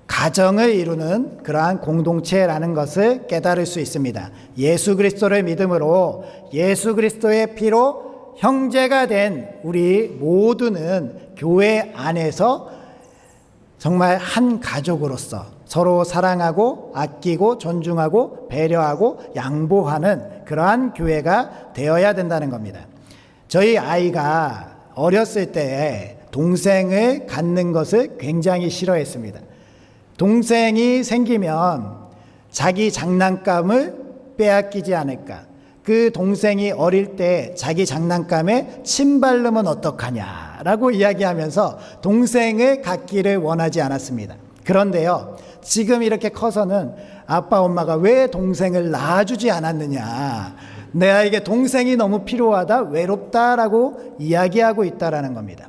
가정을 이루는 그러한 공동체라는 것을 깨달을 수 있습니다. 예수 그리스도를 믿음으로 예수 그리스도의 피로 형제가 된 우리 모두는 교회 안에서 정말 한 가족으로서 서로 사랑하고 아끼고 존중하고 배려하고 양보하는 그러한 교회가 되어야 된다는 겁니다. 저희 아이가 어렸을 때 동생을 갖는 것을 굉장히 싫어했습니다. 동생이 생기면 자기 장난감을 빼앗기지 않을까, 그 동생이 어릴 때 자기 장난감에 침 바르면 어떡하냐라고 이야기하면서 동생을 갖기를 원하지 않았습니다. 그런데요, 지금 이렇게 커서는 아빠 엄마가 왜 동생을 낳아주지 않았느냐, 내 아이에게 동생이 너무 필요하다, 외롭다라고 이야기하고 있다라는 겁니다.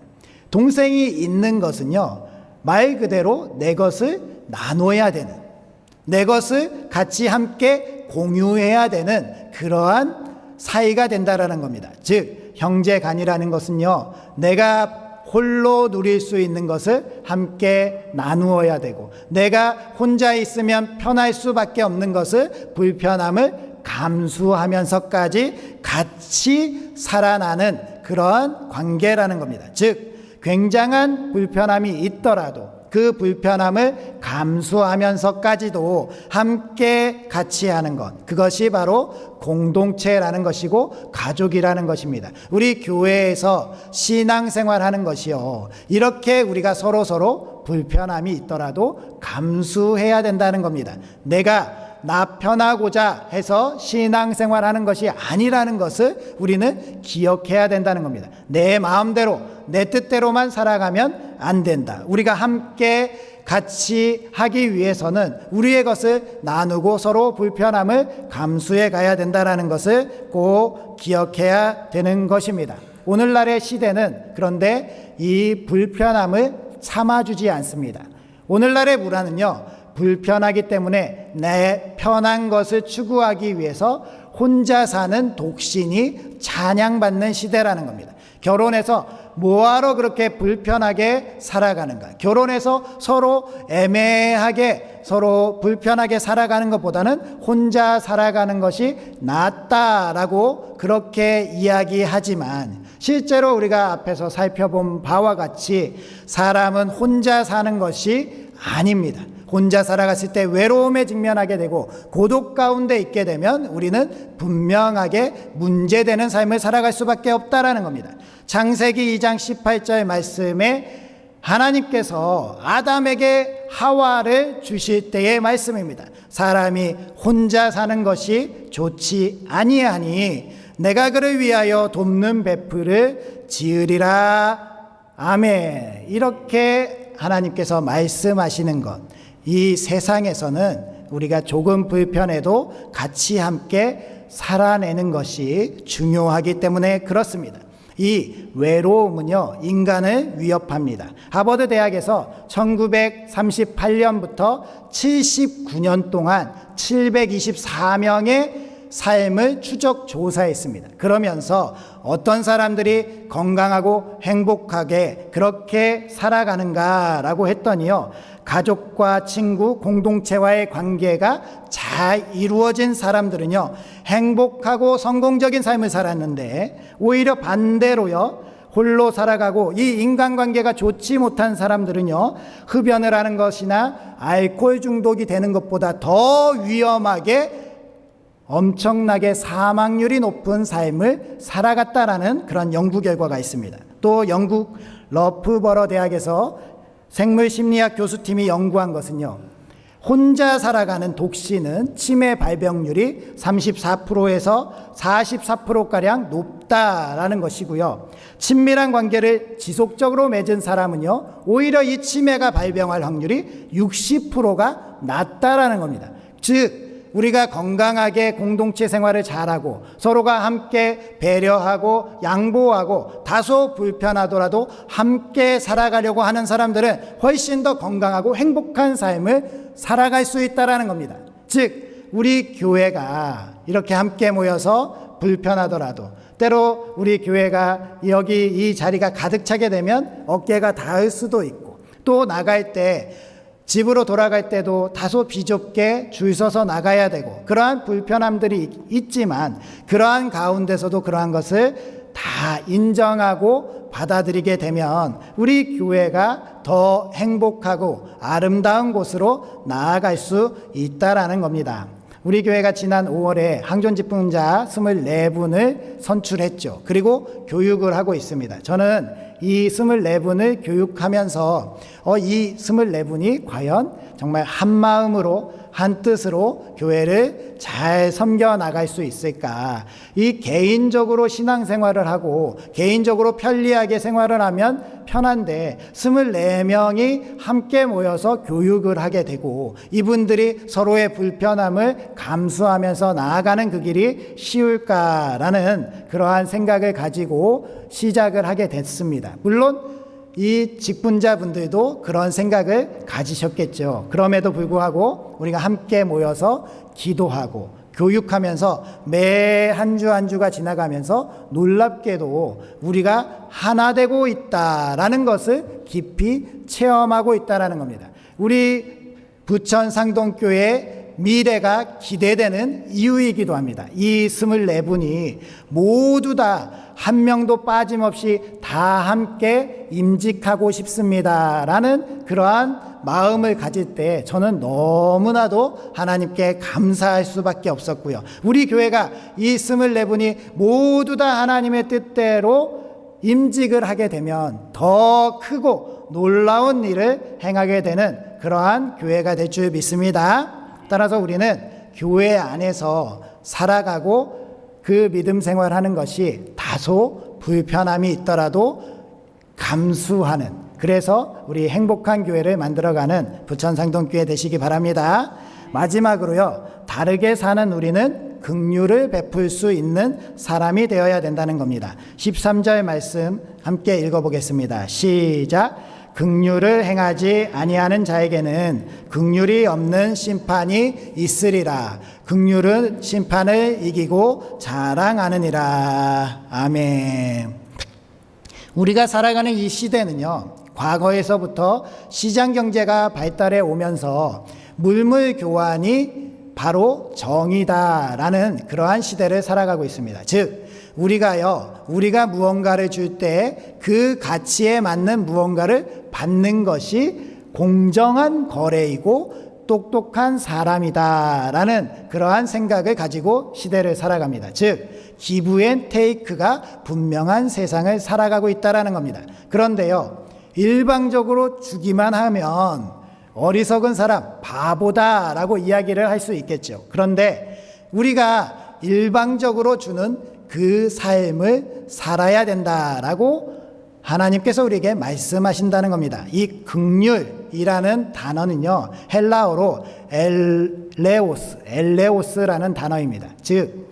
동생이 있는 것은요, 말 그대로 내 것을 나눠야 되는, 내 것을 같이 함께 공유해야 되는 그러한 사이가 된다라는 겁니다. 즉 형제간이라는 것은요, 내가 홀로 누릴 수 있는 것을 함께 나누어야 되고, 내가 혼자 있으면 편할 수밖에 없는 것을 불편함을 감수하면서까지 같이 살아나는 그러한 관계라는 겁니다. 즉 굉장한 불편함이 있더라도 그 불편함을 감수하면서까지도 함께 같이 하는 것, 그것이 바로 공동체라는 것이고 가족이라는 것입니다. 우리 교회에서 신앙생활하는 것이요, 이렇게 우리가 서로 불편함이 있더라도 감수해야 된다는 겁니다. 내가 나 편하고자 해서 신앙생활하는 것이 아니라는 것을 우리는 기억해야 된다는 겁니다. 내 마음대로 내 뜻대로만 살아가면 안 된다. 우리가 함께 같이 하기 위해서는 우리의 것을 나누고 서로 불편함을 감수해 가야 된다는 것을 꼭 기억해야 되는 것입니다. 오늘날의 시대는 그런데 이 불편함을 참아주지 않습니다. 오늘날의 문화는요, 불편하기 때문에 내 편한 것을 추구하기 위해서 혼자 사는 독신이 찬양받는 시대라는 겁니다. 결혼해서 뭐하러 그렇게 불편하게 살아가는가? 결혼해서 서로 애매하게 서로 불편하게 살아가는 것보다는 혼자 살아가는 것이 낫다라고 그렇게 이야기하지만, 실제로 우리가 앞에서 살펴본 바와 같이 사람은 혼자 사는 것이 아닙니다. 혼자 살아갔을 때 외로움에 직면하게 되고 고독 가운데 있게 되면 우리는 분명하게 문제되는 삶을 살아갈 수밖에 없다라는 겁니다. 창세기 2장 18절 말씀에 하나님께서 아담에게 하와를 주실 때의 말씀입니다. 사람이 혼자 사는 것이 좋지 아니하니 내가 그를 위하여 돕는 베풀을 지으리라. 아멘. 이렇게 하나님께서 말씀하시는 것, 이 세상에서는 우리가 조금 불편해도 같이 함께 살아내는 것이 중요하기 때문에 그렇습니다. 이 외로움은요, 인간을 위협합니다. 하버드 대학에서 1938년부터 79년 동안 724명의 삶을 추적 조사했습니다. 그러면서 어떤 사람들이 건강하고 행복하게 그렇게 살아가는가라고 했더니요, 가족과 친구, 공동체와의 관계가 잘 이루어진 사람들은요, 행복하고 성공적인 삶을 살았는데, 오히려 반대로요, 홀로 살아가고 이 인간관계가 좋지 못한 사람들은요, 흡연을 하는 것이나 알코올 중독이 되는 것보다 더 위험하게 엄청나게 사망률이 높은 삶을 살아갔다라는 그런 연구 결과가 있습니다. 또 영국 러프버러 대학에서 생물심리학 교수팀이 연구한 것은요, 혼자 살아가는 독신은 치매 발병률이 34%에서 44%가량 높다라는 것이고요. 친밀한 관계를 지속적으로 맺은 사람은요, 오히려 이 치매가 발병할 확률이 60%가 낮다라는 겁니다. 즉 우리가 건강하게 공동체 생활을 잘하고 서로가 함께 배려하고 양보하고 다소 불편하더라도 함께 살아가려고 하는 사람들은 훨씬 더 건강하고 행복한 삶을 살아갈 수 있다는 겁니다. 즉 우리 교회가 이렇게 함께 모여서 불편하더라도, 때로 우리 교회가 여기 이 자리가 가득 차게 되면 어깨가 닿을 수도 있고, 또 나갈 때 집으로 돌아갈 때도 다소 비좁게 줄 서서 나가야 되고, 그러한 불편함들이 있지만 그러한 가운데서도 그러한 것을 다 인정하고 받아들이게 되면 우리 교회가 더 행복하고 아름다운 곳으로 나아갈 수 있다라는 겁니다. 우리 교회가 지난 5월에 항존 집훈자 24분을 선출했죠. 그리고 교육을 하고 있습니다. 저는 이 24분을 교육하면서 이 24분이 과연 정말 한 마음으로 한 뜻으로 교회를 잘 섬겨 나갈 수 있을까? 이 개인적으로 신앙생활을 하고 개인적으로 편리하게 생활을 하면 편한데 24명이 함께 모여서 교육을 하게 되고 이분들이 서로의 불편함을 감수하면서 나아가는 그 길이 쉬울까라는 그러한 생각을 가지고 시작을 하게 됐습니다. 물론 이 직분자분들도 그런 생각을 가지셨겠죠. 그럼에도 불구하고 우리가 함께 모여서 기도하고 교육하면서 매 한 주 한 주가 지나가면서 놀랍게도 우리가 하나 되고 있다라는 것을 깊이 체험하고 있다라는 겁니다. 우리 부천 상동교회 미래가 기대되는 이유이기도 합니다. 이 24분이 모두 다 한 명도 빠짐없이 다 함께 임직하고 싶습니다라는 그러한 마음을 가질 때 저는 너무나도 하나님께 감사할 수밖에 없었고요. 우리 교회가 이 24분이 모두 다 하나님의 뜻대로 임직을 하게 되면 더 크고 놀라운 일을 행하게 되는 그러한 교회가 될 줄 믿습니다. 따라서 우리는 교회 안에서 살아가고 그 믿음 생활하는 것이 다소 불편함이 있더라도 감수하는, 그래서 우리 행복한 교회를 만들어가는 부천상동교회 되시기 바랍니다. 마지막으로요, 다르게 사는 우리는 긍휼을 베풀 수 있는 사람이 되어야 된다는 겁니다. 13절 말씀 함께 읽어보겠습니다. 시작. 긍휼을 행하지 아니하는 자에게는 긍휼이 없는 심판이 있으리라. 긍휼은 심판을 이기고 자랑하느니라. 아멘. 우리가 살아가는 이 시대는요, 과거에서부터 시장 경제가 발달해 오면서 물물 교환이 바로 정의다라는 그러한 시대를 살아가고 있습니다. 즉 우리가 무언가를 줄 때 그 가치에 맞는 무언가를 받는 것이 공정한 거래이고 똑똑한 사람이다라는 그러한 생각을 가지고 시대를 살아갑니다. 즉 기브 앤 테이크가 분명한 세상을 살아가고 있다라는 겁니다. 그런데요, 일방적으로 주기만 하면 어리석은 사람, 바보다라고 이야기를 할 수 있겠죠. 그런데 우리가 일방적으로 주는 그 삶을 살아야 된다라고 하나님께서 우리에게 말씀하신다는 겁니다. 이 긍휼이라는 단어는요, 헬라어로 엘레오스라는 단어입니다. 즉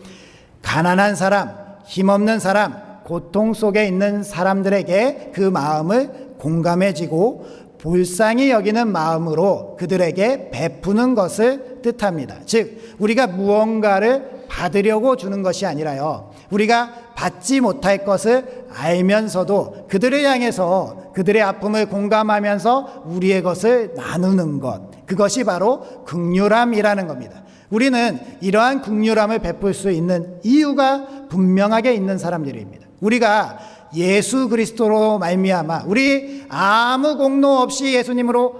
가난한 사람, 힘없는 사람, 고통 속에 있는 사람들에게 그 마음을 공감해지고 불쌍히 여기는 마음으로 그들에게 베푸는 것을 뜻합니다. 즉 우리가 무언가를 받으려고 주는 것이 아니라요, 우리가 받지 못할 것을 알면서도 그들을 향해서 그들의 아픔을 공감하면서 우리의 것을 나누는 것, 그것이 바로 긍휼함이라는 겁니다. 우리는 이러한 긍휼함을 베풀 수 있는 이유가 분명하게 있는 사람들입니다. 우리가 예수 그리스도로 말미암아 우리 아무 공로 없이 예수님으로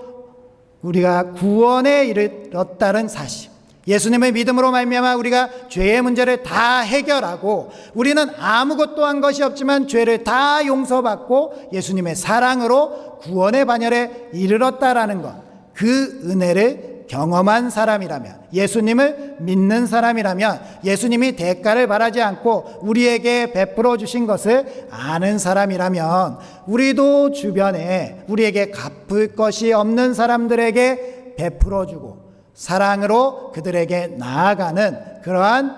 우리가 구원에 이르렀다는 사실, 예수님의 믿음으로 말미암아 우리가 죄의 문제를 다 해결하고 우리는 아무것도 한 것이 없지만 죄를 다 용서받고 예수님의 사랑으로 구원의 반열에 이르렀다라는 것, 그 은혜를 경험한 사람이라면, 예수님을 믿는 사람이라면, 예수님이 대가를 바라지 않고 우리에게 베풀어 주신 것을 아는 사람이라면, 우리도 주변에 우리에게 갚을 것이 없는 사람들에게 베풀어 주고 사랑으로 그들에게 나아가는 그러한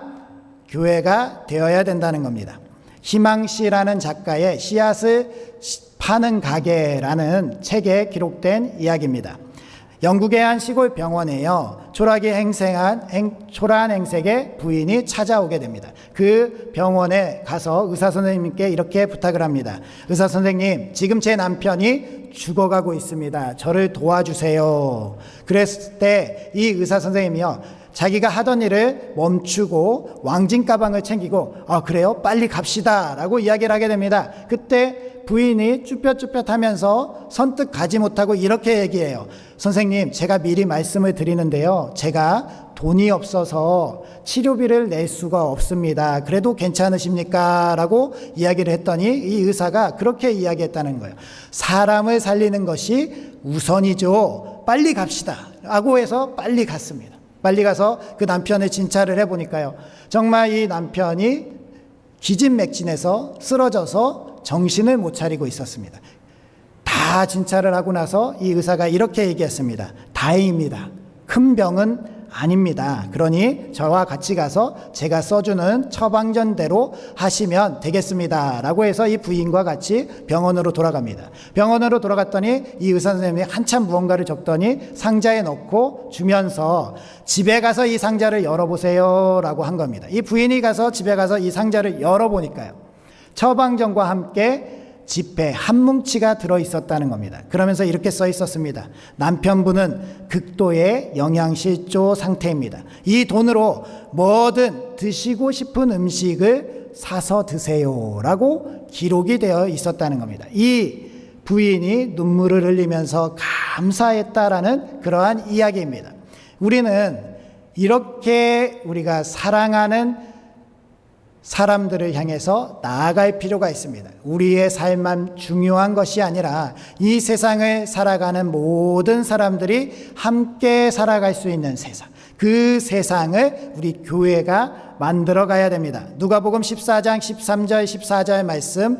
교회가 되어야 된다는 겁니다. 희망씨라는 작가의 씨앗을 파는 가게라는 책에 기록된 이야기입니다. 영국의 한 시골 병원에요, 초라한 행색의 부인이 찾아오게 됩니다. 그 병원에 가서 의사 선생님께 이렇게 부탁을 합니다. 의사 선생님, 지금 제 남편이 죽어가고 있습니다. 저를 도와주세요. 그랬을 때 이 의사 선생님이요, 자기가 하던 일을 멈추고 왕진 가방을 챙기고 그래요? 빨리 갑시다 라고 이야기를 하게 됩니다. 그때 부인이 쭈뼛쭈뼛하면서 선뜻 가지 못하고 이렇게 얘기해요. 선생님, 제가 미리 말씀을 드리는데요, 제가 돈이 없어서 치료비를 낼 수가 없습니다. 그래도 괜찮으십니까? 라고 이야기를 했더니 이 의사가 그렇게 이야기했다는 거예요. 사람을 살리는 것이 우선이죠. 빨리 갑시다 라고 해서 빨리 갔습니다. 빨리 가서 그 남편을 진찰을 해보니까요, 정말 이 남편이 기진맥진해서 쓰러져서 정신을 못 차리고 있었습니다. 다 진찰을 하고 나서 이 의사가 이렇게 얘기했습니다. 다행입니다. 큰 병은 아닙니다. 그러니 저와 같이 가서 제가 써주는 처방전대로 하시면 되겠습니다 라고 해서 이 부인과 같이 병원으로 돌아갑니다. 병원으로 돌아갔더니 이 의사 선생님이 한참 무언가를 적더니 상자에 넣고 주면서 집에 가서 이 상자를 열어보세요 라고 한 겁니다. 이 부인이 가서 집에 가서 이 상자를 열어보니까요, 처방전과 함께 지폐 한 뭉치가 들어있었다는 겁니다. 그러면서 이렇게 써 있었습니다. 남편분은 극도의 영양실조 상태입니다. 이 돈으로 뭐든 드시고 싶은 음식을 사서 드세요 라고 기록이 되어 있었다는 겁니다. 이 부인이 눈물을 흘리면서 감사했다라는 그러한 이야기입니다. 우리는 이렇게 우리가 사랑하는 사람들을 향해서 나아갈 필요가 있습니다. 우리의 삶만 중요한 것이 아니라 이 세상을 살아가는 모든 사람들이 함께 살아갈 수 있는 세상, 그 세상을 우리 교회가 만들어 가야 됩니다. 누가복음 14장 13절 14절 말씀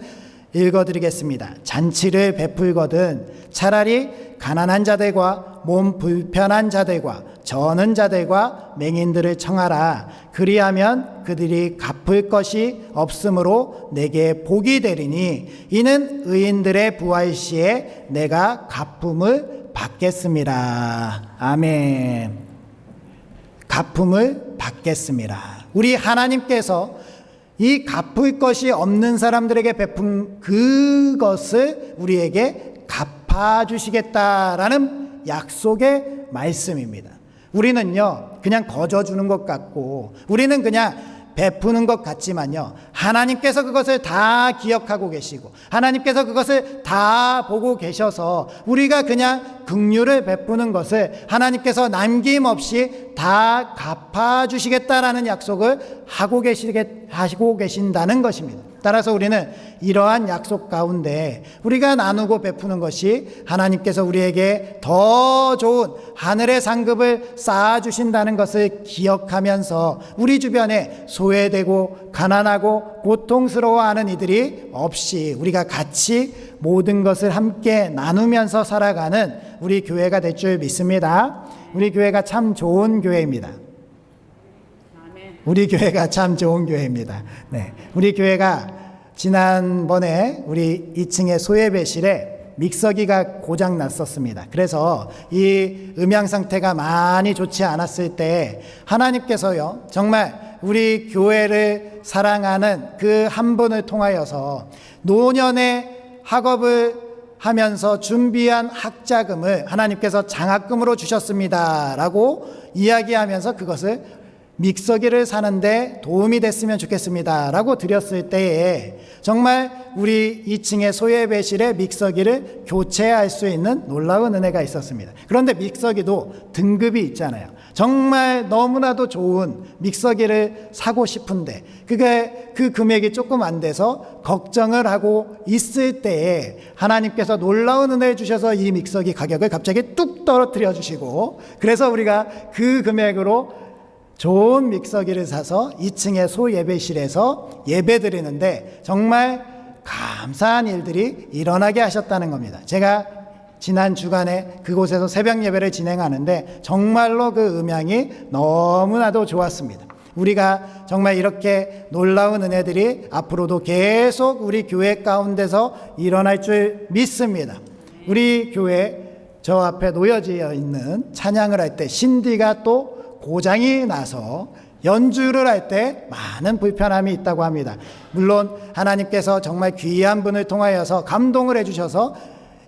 읽어드리겠습니다. 잔치를 베풀거든 차라리 가난한 자들과 몸 불편한 자들과 저는 자들과 맹인들을 청하라. 그리하면 그들이 갚을 것이 없으므로 내게 복이 되리니 이는 의인들의 부활 시에 내가 갚음을 받겠습니다. 아멘. 갚음을 받겠습니다. 우리 하나님께서 이 갚을 것이 없는 사람들에게 베푼 그것을 우리에게 갚아주시겠다라는 약속의 말씀입니다. 우리는요, 그냥 거저 주는 것 같고, 우리는 그냥 베푸는 것 같지만요, 하나님께서 그것을 다 기억하고 계시고 하나님께서 그것을 다 보고 계셔서 우리가 그냥 긍휼을 베푸는 것을 하나님께서 남김없이 다 갚아주시겠다라는 약속을 하고 계신다는 것입니다. 따라서 우리는 이러한 약속 가운데 우리가 나누고 베푸는 것이 하나님께서 우리에게 더 좋은 하늘의 상급을 쌓아주신다는 것을 기억하면서 우리 주변에 소외되고 가난하고 고통스러워하는 이들이 없이 우리가 같이 모든 것을 함께 나누면서 살아가는 우리 교회가 될 줄 믿습니다. 우리 교회가 참 좋은 교회입니다. 우리 교회가 참 좋은 교회입니다. 네, 우리 교회가 지난번에 우리 2층의 소예배실에 믹서기가 고장 났었습니다. 그래서 이 음향 상태가 많이 좋지 않았을 때 하나님께서요, 정말 우리 교회를 사랑하는 그 한 분을 통하여서 노년의 학업을 하면서 준비한 학자금을 하나님께서 장학금으로 주셨습니다 라고 이야기하면서 그것을 믹서기를 사는데 도움이 됐으면 좋겠습니다 라고 드렸을 때에 정말 우리 2층의 소예배실에 믹서기를 교체할 수 있는 놀라운 은혜가 있었습니다. 그런데 믹서기도 등급이 있잖아요. 정말 너무나도 좋은 믹서기를 사고 싶은데 그게 그 금액이 조금 안 돼서 걱정을 하고 있을 때에 하나님께서 놀라운 은혜를 주셔서 이 믹서기 가격을 갑자기 뚝 떨어뜨려 주시고, 그래서 우리가 그 금액으로 좋은 믹서기를 사서 2층의 소예배실에서 예배 드리는데 정말 감사한 일들이 일어나게 하셨다는 겁니다. 제가 지난 주간에 그곳에서 새벽 예배를 진행하는데 정말로 그 음향이 너무나도 좋았습니다. 우리가 정말 이렇게 놀라운 은혜들이 앞으로도 계속 우리 교회 가운데서 일어날 줄 믿습니다. 우리 교회 저 앞에 놓여져 있는 찬양을 할 때 신디가 또 고장이 나서 연주를 할 때 많은 불편함이 있다고 합니다. 물론 하나님께서 정말 귀한 분을 통하여서 감동을 해주셔서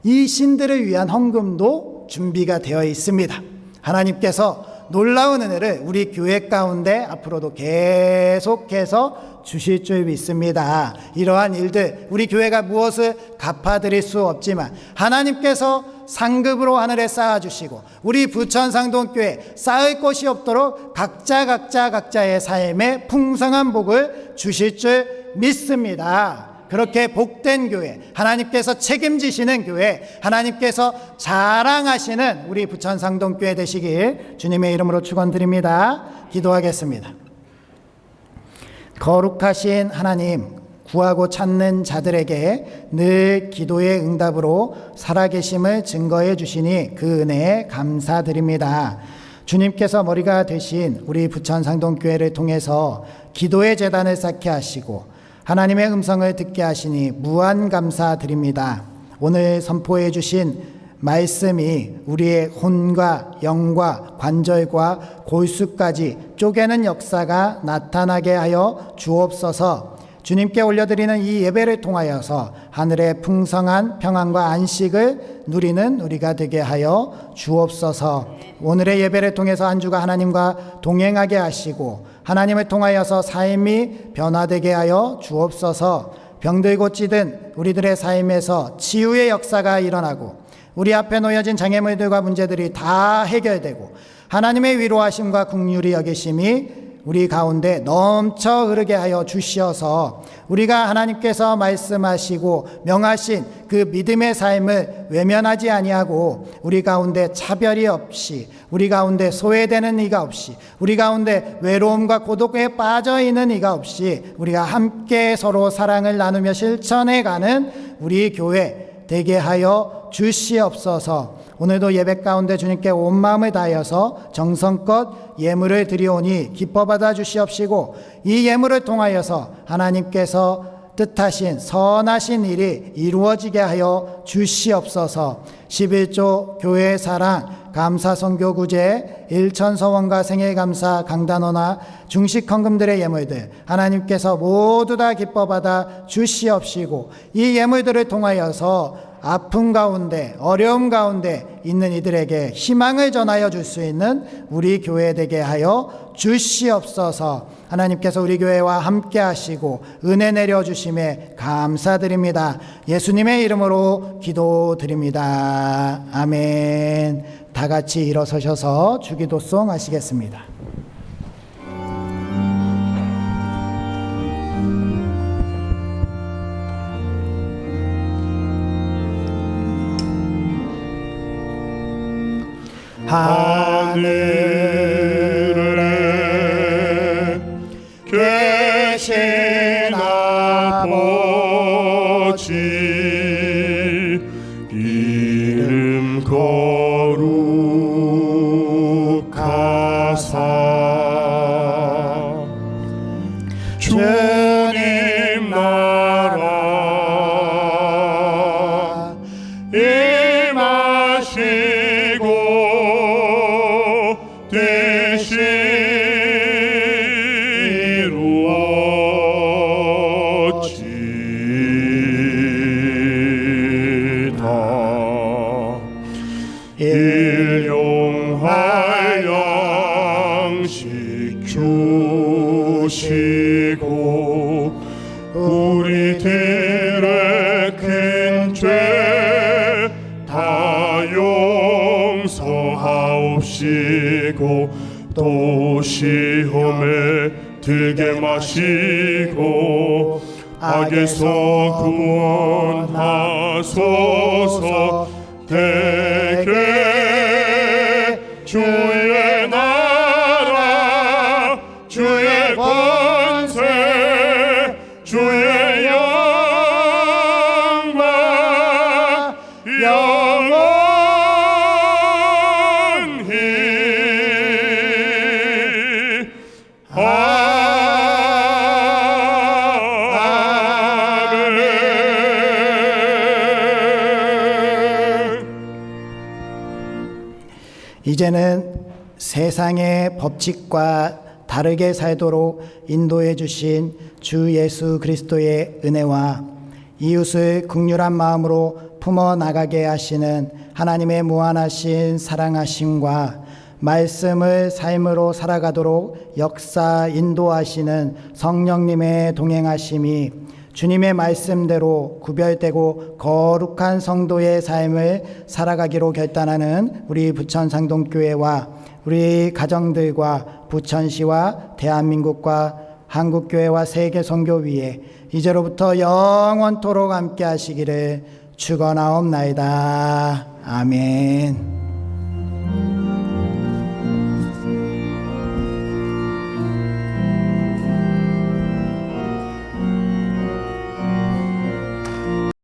이 신들을 위한 헌금도 준비가 되어 있습니다. 하나님께서 놀라운 은혜를 우리 교회 가운데 앞으로도 계속해서 주실 줄 믿습니다. 이러한 일들 우리 교회가 무엇을 갚아드릴 수 없지만 하나님께서 상급으로 하늘에 쌓아주시고 우리 부천상동교회 쌓을 곳이 없도록 각자의 삶에 풍성한 복을 주실 줄 믿습니다. 그렇게 복된 교회, 하나님께서 책임지시는 교회, 하나님께서 자랑하시는 우리 부천상동교회 되시길 주님의 이름으로 축원드립니다. 기도하겠습니다. 거룩하신 하나님, 구하고 찾는 자들에게 늘 기도의 응답으로 살아계심을 증거해 주시니 그 은혜에 감사드립니다. 주님께서 머리가 되신 우리 부천상동교회를 통해서 기도의 제단을 쌓게 하시고 하나님의 음성을 듣게 하시니 무한 감사드립니다. 오늘 선포해 주신 말씀이 우리의 혼과 영과 관절과 골수까지 쪼개는 역사가 나타나게 하여 주옵소서. 주님께 올려드리는 이 예배를 통하여서 하늘의 풍성한 평안과 안식을 누리는 우리가 되게 하여 주옵소서. 오늘의 예배를 통해서 한 주가 하나님과 동행하게 하시고 하나님을 통하여서 삶이 변화되게 하여 주옵소서. 병들고 찌든 우리들의 삶에서 치유의 역사가 일어나고 우리 앞에 놓여진 장애물들과 문제들이 다 해결되고 하나님의 위로하심과 긍휼히 여기심이 우리 가운데 넘쳐 흐르게 하여 주시어서 우리가 하나님께서 말씀하시고 명하신 그 믿음의 삶을 외면하지 아니하고 우리 가운데 차별이 없이, 우리 가운데 소외되는 이가 없이, 우리 가운데 외로움과 고독에 빠져 있는 이가 없이 우리가 함께 서로 사랑을 나누며 실천해가는 우리 교회 되게 하여 주시옵소서. 오늘도 예배 가운데 주님께 온 마음을 다하여서 정성껏 예물을 드리오니 기뻐 받아 주시옵시고 이 예물을 통하여서 하나님께서 뜻하신 선하신 일이 이루어지게 하여 주시옵소서. 11조 교회의 사랑 감사선교구제 일천서원과 생일감사 강단원화 중식헌금들의 예물들 하나님께서 모두 다 기뻐 받아 주시옵시고 이 예물들을 통하여서 아픔 가운데 어려움 가운데 있는 이들에게 희망을 전하여 줄 수 있는 우리 교회 되게 하여 주시옵소서. 하나님께서 우리 교회와 함께 하시고 은혜 내려주심에 감사드립니다. 예수님의 이름으로 기도드립니다. 아멘. 다 같이 일어서셔서 주기도송 하시겠습니다. 하늘에 계신 아버지 이름 거룩하사 주님 나라 임하시고 뜻이 이루어지다. 일용할 양식 주시고 우리들의 큰 죄 다 용서하옵시고 또 시험에 들게 마시고 악에서 구원하소서. 대개 주의 나라 주의 권세 주의 영광 영원히 이제는 세상의 법칙과 다르게 살도록 인도해 주신 주 예수 그리스도의 은혜와 이웃을 긍휼한 마음으로 품어 나가게 하시는 하나님의 무한하신 사랑하심과 말씀을 삶으로 살아가도록 역사 인도하시는 성령님의 동행하심이 주님의 말씀대로 구별되고 거룩한 성도의 삶을 살아가기로 결단하는 우리 부천상동교회와 우리 가정들과 부천시와 대한민국과 한국교회와 세계선교위에 이제로부터 영원토록 함께 하시기를 축원하옵나이다. 아멘.